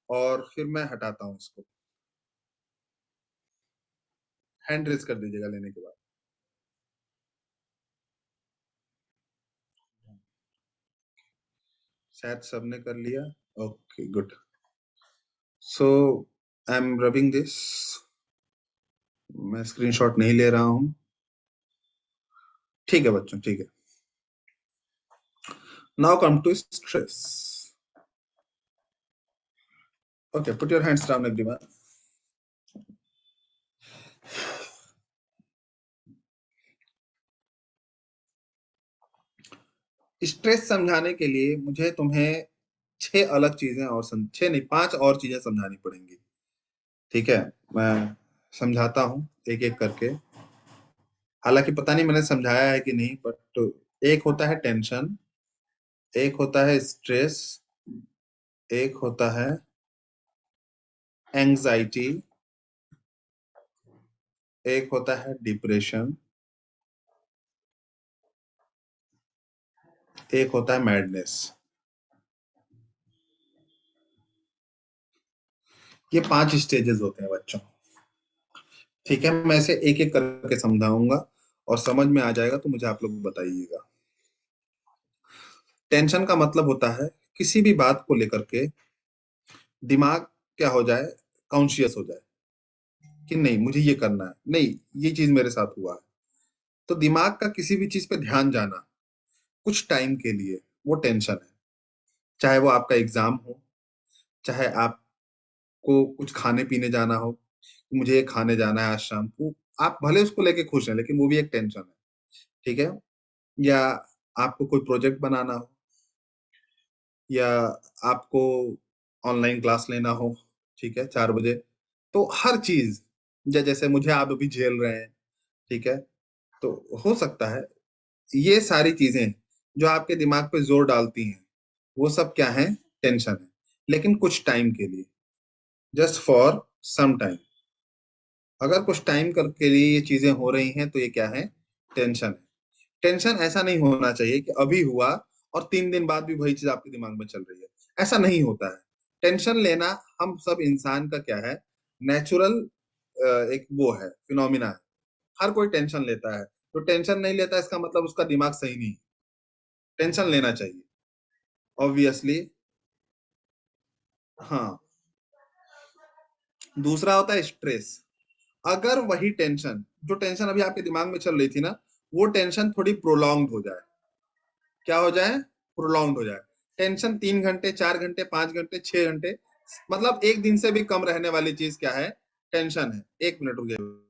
और फिर मैं हटाता हूँ इसको। हैंड रेज कर दीजिएगा लेने के बाद। शायद सबने कर लिया। Okay good. So I am rubbing this, मैं स्क्रीनशॉट नहीं ले रहा हूँ। ठीक है बच्चों, ठीक है। Now come to stress. Okay, put your hands down everyone. Stress समझाने के लिए मुझे तुम्हें 6 अलग चीजें और 6 नहीं 5 और चीजें समझानी पड़ेंगी। ठीक है, मैं समझाता हूँ एक एक करके। हालांकि पता नहीं मैंने समझाया है कि नहीं, बट एक होता है टेंशन, एक होता है स्ट्रेस, एक होता है एंजाइटी, एक होता है डिप्रेशन, एक होता है मैडनेस। ये 5 स्टेजेस होते हैं बच्चों। ठीक है, मैं इसे एक एक करके समझाऊंगा और समझ में आ जाएगा तो मुझे आप लोग बताइएगा। टेंशन का मतलब होता है किसी भी बात को लेकर के दिमाग क्या हो जाए, कॉन्शियस हो जाए कि नहीं मुझे ये करना है, नहीं ये चीज मेरे साथ हुआ है। तो दिमाग का किसी भी चीज पे ध्यान जाना कुछ टाइम के लिए, वो टेंशन है। चाहे वो आपका एग्जाम हो, चाहे आपको कुछ खाने पीने जाना हो, मुझे ये खाने जाना है आज शाम को, आप भले उसको लेके खुश हैं लेकिन वो भी एक टेंशन है। ठीक है, या आपको कोई प्रोजेक्ट बनाना हो, या आपको ऑनलाइन क्लास लेना हो, ठीक है 4 बजे, तो हर चीज, या जैसे मुझे आप अभी झेल रहे हैं, ठीक है, तो हो सकता है ये सारी चीजें जो आपके दिमाग पे जोर डालती हैं वो सब क्या है, टेंशन है। लेकिन कुछ टाइम के लिए, जस्ट फॉर सम टाइम। अगर कुछ टाइम के लिए ये चीजें हो रही हैं तो ये क्या है, टेंशन है। टेंशन ऐसा नहीं होना चाहिए कि अभी हुआ और 3 दिन बाद भी वही चीज आपके दिमाग में चल रही है, ऐसा नहीं होता है। टेंशन लेना हम सब इंसान का क्या है, नेचुरल एक वो है, फिनोमिना है। हर कोई टेंशन लेता है, तो टेंशन नहीं लेता इसका मतलब उसका दिमाग सही नहीं है। टेंशन लेना चाहिए ऑब्वियसली। हाँ, दूसरा होता है स्ट्रेस। अगर वही टेंशन, जो टेंशन अभी आपके दिमाग में चल रही थी ना, वो टेंशन थोड़ी प्रोलॉन्ग हो जाए, क्या हो जाए, प्रोलॉन्ग हो जाए। टेंशन 3 घंटे, 4 घंटे, 5 घंटे, 6 घंटे, मतलब एक दिन से भी कम रहने वाली चीज क्या है, टेंशन है। 1 मिनट रुकिए।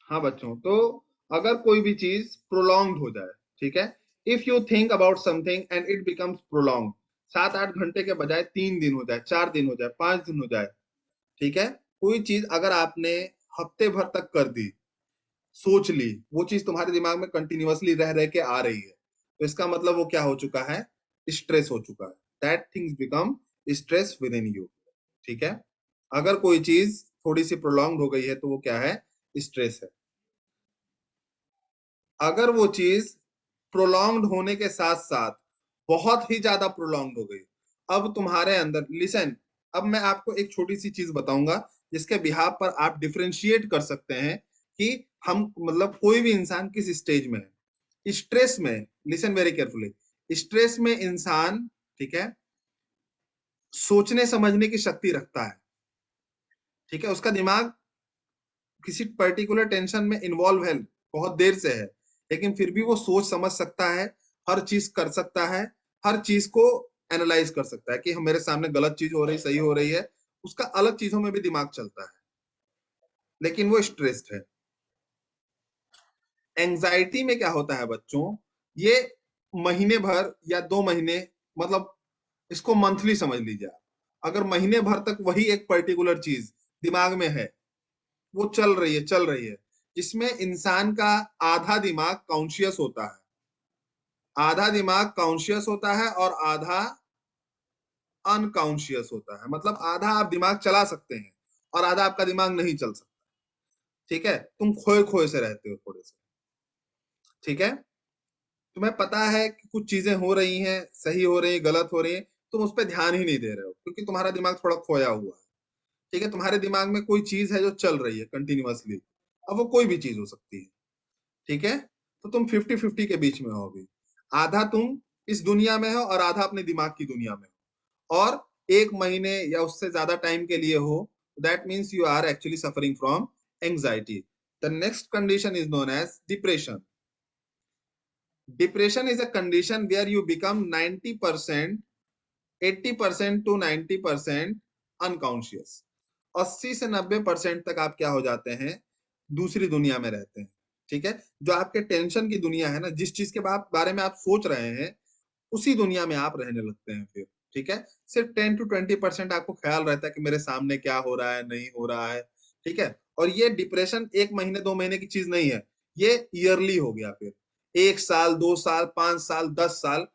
हाँ बच्चों, तो अगर कोई भी चीज प्रोलॉन्ग हो जाए, ठीक है, if you think about something and it becomes prolong, 7-8 घंटे के बजाय 3 दिन हो जाए, 4 दिन हो जाए, 5 दिन हो जाए, ठीक है, कोई चीज अगर आपने हफ्ते भर तक कर दी, सोच ली, वो चीज तुम्हारे दिमाग में कंटिन्यूअसली रह रह के आ रही है, तो इसका मतलब वो क्या हो चुका है, स्ट्रेस हो चुका है। That things become stress with in you. ठीक है, अगर कोई चीज थोड़ी सी प्रोलॉन्ग हो गई है तो वो क्या है, स्ट्रेस है। अगर वो चीज प्रोलॉन्ग्ड होने के साथ साथ बहुत ही ज्यादा प्रोलॉन्ग्ड हो गई, अब तुम्हारे अंदर लिसन, अब मैं आपको एक छोटी सी चीज बताऊंगा जिसके बिहाफ पर आप डिफरेंशिएट कर सकते हैं कि हम मतलब कोई भी इंसान किस स्टेज में है। स्ट्रेस में, लिसन वेरी केयरफुली, स्ट्रेस में इंसान, ठीक है, सोचने समझने की शक्ति रखता है। ठीक है, उसका दिमाग किसी पर्टिकुलर टेंशन में इन्वॉल्व है, बहुत देर से है, लेकिन फिर भी वो सोच समझ सकता है, हर चीज कर सकता है, हर चीज को एनालाइज कर सकता है कि हम मेरे सामने गलत चीज हो रही, सही हो रही है, उसका अलग चीजों में भी दिमाग चलता है, लेकिन वो स्ट्रेस्ड है। एंजाइटी में क्या होता है बच्चों, ये महीने भर या 2 महीने, मतलब इसको मंथली समझ लीजिए आप, अगर महीने भर तक वही एक पर्टिकुलर चीज दिमाग में है, वो चल रही है, जिसमें इंसान का आधा दिमाग कॉन्शियस होता है, आधा दिमाग कॉन्शियस होता है और आधा अनकॉन्शियस होता है। मतलब आधा आप दिमाग चला सकते हैं और आधा आपका दिमाग नहीं चल सकता। ठीक है, तुम खोए खोए से रहते हो थोड़े से। ठीक है, तुम्हें पता है कि कुछ चीजें हो रही हैं, सही हो रही है, गलत हो रही है, तुम उस पर ध्यान ही नहीं दे रहे हो क्योंकि तुम्हारा दिमाग थोड़ा खोया हुआ है। ठीक है, तुम्हारे दिमाग में कोई चीज है जो चल रही है कंटिन्यूअसली, अब वो कोई भी चीज हो सकती है। ठीक है, तो तुम 50-50 के बीच में हो अभी। आधा तुम इस दुनिया में हो और आधा अपने दिमाग की दुनिया में हो, और 1 महीने या उससे ज्यादा टाइम के लिए हो। That means you are actually suffering from anxiety. The next condition is known as depression. Depression is a condition where you become 90%, 80% to 90% unconscious. 80 से 90% तक आप क्या हो जाते हैं, दूसरी दुनिया में रहते हैं. ठीक है, जो आपके टेंशन की दुनिया है ना, जिस चीज के बारे में आप सोच रहे हैं, उसी दुनिया में आप रहने लगते हैं फिर. ठीक है, सिर्फ 10 to 20% आपको ख्याल रहता है कि मेरे सामने क्या हो रहा है, नहीं हो रहा है. ठीक है, और ये डिप्रेशन 1 महीने 2 महीने की चीज नहीं है, ये ईयरली हो गया. फिर 1 साल, 2 साल, 5 साल, 10 साल,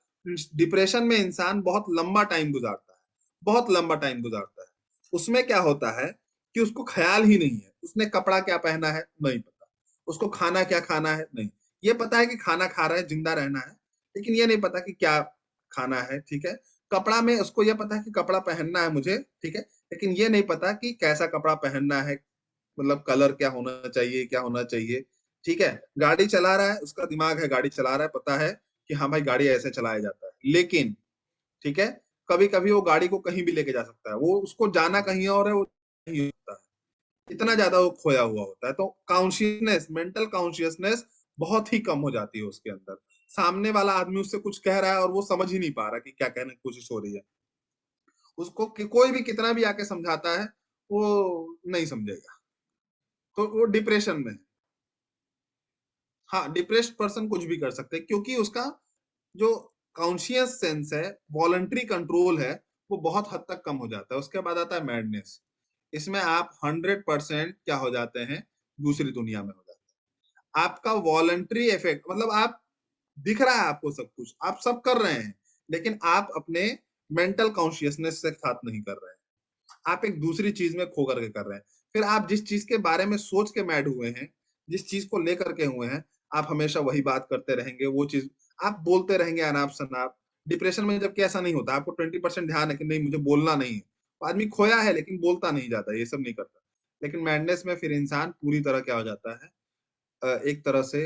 डिप्रेशन में इंसान बहुत लंबा टाइम गुजारता है, बहुत लंबा टाइम गुजारता है. उसमें क्या होता है कि उसको ख्याल ही नहीं है, उसने कपड़ा क्या पहना है नहीं पता, उसको खाना क्या खाना है नहीं. ये पता है कि खाना खा रहा है, जिंदा रहना है, लेकिन ये नहीं पता कि क्या खाना है. ठीक है, कपड़ा में उसको ये पता है कि कपड़ा पहनना है मुझे. ठीक है, लेकिन ये नहीं पता कि कैसा कपड़ा पहनना है, मतलब कलर क्या होना चाहिए, क्या होना चाहिए. ठीक है, गाड़ी चला रहा है, उसका दिमाग है, गाड़ी चला रहा है, पता है कि हाँ भाई गाड़ी ऐसे चलाया जाता है, लेकिन ठीक है, कभी कभी वो गाड़ी को कहीं भी लेके जा सकता है, वो उसको जाना कहीं और है, वो नहीं होता है, इतना ज्यादा वो खोया हुआ होता है. तो कॉन्शियसनेस, मेंटल कॉन्शियसनेस बहुत ही कम हो जाती है उसके अंदर. सामने वाला आदमी उससे कुछ कह रहा है और वो समझ ही नहीं पा रहा कि क्या कहने की कोशिश हो रही है. उसको कोई भी कितना भी आके समझाता है, वो नहीं समझेगा, तो वो डिप्रेशन में है. हाँ, डिप्रेस्ड पर्सन कुछ भी कर सकते हैं क्योंकि उसका जो कॉन्शियस सेंस है, वॉलंटरी कंट्रोल है, वो बहुत हद तक कम हो जाता है. उसके बाद आता है मैडनेस. इसमें आप 100% क्या हो जाते हैं, दूसरी दुनिया में हो जाते हैं. आपका वॉलंटरी इफेक्ट मतलब आप, दिख रहा है आपको सब कुछ, आप सब कर रहे हैं, लेकिन आप अपने मेंटल कॉन्शियसनेस से साथ नहीं कर रहे हैं, आप एक दूसरी चीज में खो करके कर रहे हैं. फिर आप जिस चीज के बारे में सोच के मैड हुए हैं, जिस चीज को लेकर के हुए हैं, आप हमेशा वही बात करते रहेंगे, वो चीज आप बोलते रहेंगे अनाप शनाप. डिप्रेशन में जबकि ऐसा नहीं होता, आपको 20% ध्यान है कि नहीं मुझे बोलना नहीं है, वो आदमी खोया है लेकिन बोलता नहीं जाता, ये सब नहीं करता. लेकिन मैडनेस में फिर इंसान पूरी तरह क्या हो जाता है, एक तरह से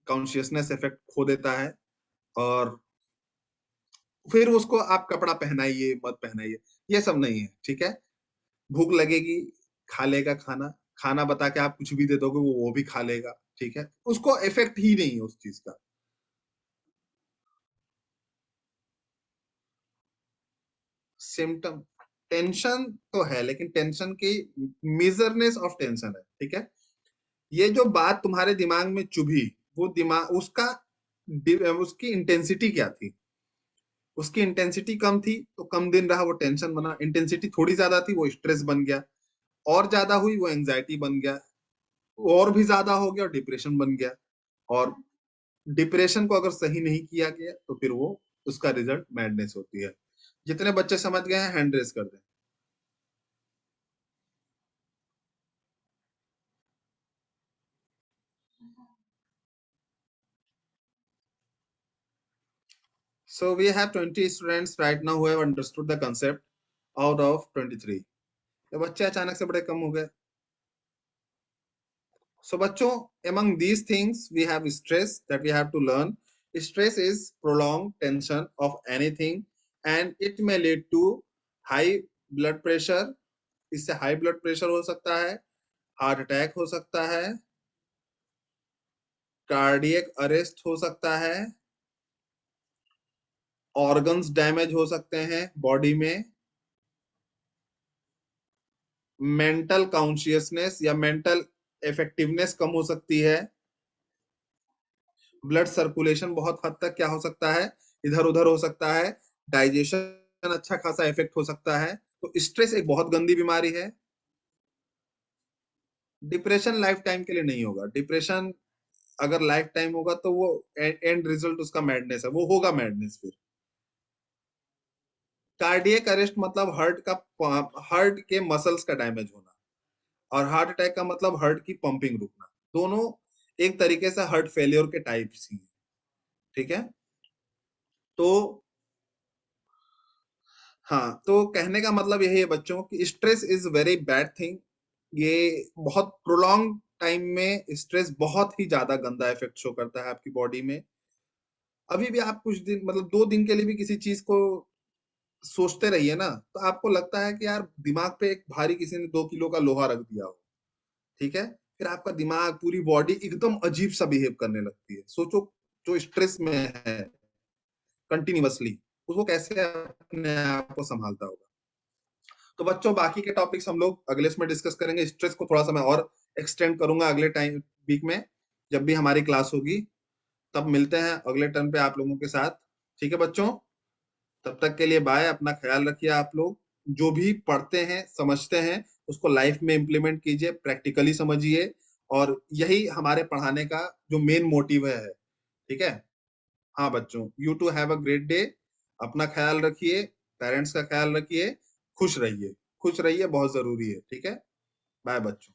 कॉन्शियसनेस इफेक्ट खो देता है. और फिर उसको आप कपड़ा पहनाइए मत पहनाइए, ये सब नहीं है. ठीक है, भूख लगेगी, खा लेगा खाना, खाना बता के आप कुछ भी दे दोगे, वो भी खा लेगा. ठीक है, उसको इफेक्ट ही नहीं है उस चीज का. सिम्टम, टेंशन तो है, लेकिन टेंशन की मेजरनेस ऑफ टेंशन है. ठीक है, ये जो बात तुम्हारे दिमाग में चुभी, वो दिमाग उसका उसकी इंटेंसिटी क्या थी, उसकी इंटेंसिटी कम थी तो कम दिन रहा, वो टेंशन बना. इंटेंसिटी थोड़ी ज्यादा थी, वो स्ट्रेस बन गया. और ज्यादा हुई, वो एंजाइटी बन गया. और भी ज्यादा हो गया और डिप्रेशन बन गया. और डिप्रेशन को अगर सही नहीं किया गया तो फिर वो, उसका रिजल्ट मैडनेस होती है. जितने बच्चे समझ गए हैं हैंड रेस कर दें. So we have 20 students right now who have understood the concept out of 23. तो बच्चे अचानक से बड़े कम हो गए. So बच्चों, among these things we have stress that we have to learn. Stress is prolonged tension of anything and it may lead to high blood pressure. इससे हाई ब्लड प्रेशर हो सकता है, हार्ट अटैक हो सकता है, कार्डियक अरेस्ट हो सकता है, ऑर्गन्स डैमेज हो सकते हैं बॉडी में, मेंटल कॉन्शियसनेस या मेंटल इफेक्टिवनेस कम हो सकती है, ब्लड सर्कुलेशन बहुत हद तक क्या हो सकता है, इधर उधर हो सकता है, डाइजेशन अच्छा खासा इफेक्ट हो सकता है। तो स्ट्रेस एक बहुत गंदी बीमारी है। डिप्रेशन लाइफ टाइम के लिए नहीं होगा। डिप्रेशन अगर लाइफ टाइम होगा तो वो एंड रिजल्ट उसका मैडनेस है, वो होगा मैडनेस फिर। कार्डियक अरेस्ट मतलब हार्ट के मसल्स का डैमेज होना, और हार्ट अटैक का मतलब हार्ट की पंपिंग रुकना। दोनों एक तरीके से हार्ट फेलियर के टाइप्स ही हैं, ठीक है। तो हाँ, तो कहने का मतलब यही है बच्चों कि stress is very bad thing. ये बहुत प्रोलॉन्ग टाइम में स्ट्रेस बहुत ही ज्यादा गंदा इफेक्ट शो करता है आपकी बॉडी में। अभी भी आप कुछ दिन मतलब 2 दिन के लिए भी किसी चीज को सोचते रहिए ना, तो आपको लगता है कि यार दिमाग पे एक भारी किसी ने 2 किलो का लोहा रख दिया हो, ठीक है। फिर आपका दिमाग पूरी बॉडी एकदम अजीब सा बिहेव करने लगती है। सोचो जो स्ट्रेस में है कंटिन्यूअसली, उसको कैसे अपने आप को संभालता होगा। तो बच्चों बाकी के टॉपिक्स हम लोग अगले इसमें डिस्कस करेंगे। स्ट्रेस को थोड़ा सा मैं और एक्सटेंड करूंगा अगले टाइम वीक में, जब भी हमारी क्लास होगी। तब मिलते हैं अगले टर्न पे आप लोगों के साथ, ठीक है बच्चों। तब तक के लिए बाय, अपना ख्याल रखिए। आप लोग जो भी पढ़ते हैं समझते हैं उसको लाइफ में इम्प्लीमेंट कीजिए, प्रैक्टिकली समझिए, और यही हमारे पढ़ाने का जो मेन मोटिव है, ठीक है। हाँ बच्चों, you too have a great day. अपना ख्याल रखिए, पेरेंट्स का ख्याल रखिए, खुश रहिए। खुश रहिए, बहुत जरूरी है, ठीक है। बाय बच्चों।